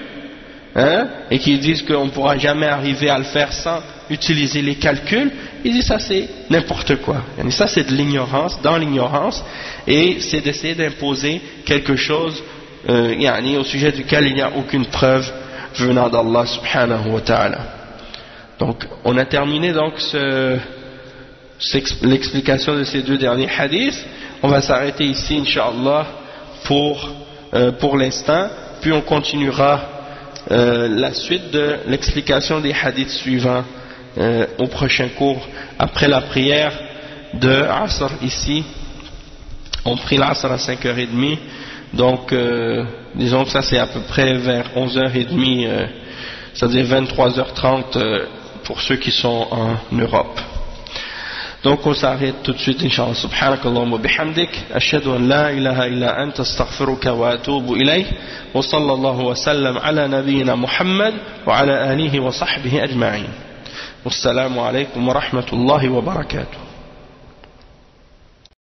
S1: et qui disent qu'on ne pourra jamais arriver à le faire sans utiliser les calculs, ils disent ça c'est n'importe quoi. Et ça c'est de l'ignorance, dans l'ignorance, et c'est d'essayer d'imposer quelque chose au sujet duquel il n'y a aucune preuve venant d'Allah subhanahu wa ta'ala. Donc on a terminé donc l'explication de ces deux derniers hadiths. On va s'arrêter ici incha'Allah pour l'instant, puis on continuera la suite de l'explication des hadiths suivants au prochain cours, après la prière de Asr ici. On prie l'Asr à 5h30, donc disons que ça c'est à peu près vers 11h30, c'est-à-dire 23h30 pour ceux qui sont en Europe. Donc on s'arrête tout de suite incha'Allah. Subhanakallahumma wa bihamdik, ashhadu an la ilaha illa anta, astaghfiruka wa atubu ilayk, wa sallallahu wa sallam ala nabiyyina Muhammad wa ala alihi wa sahbihi ajma'in. Wassalamu alaykum wa rahmatullahi wa barakatuh.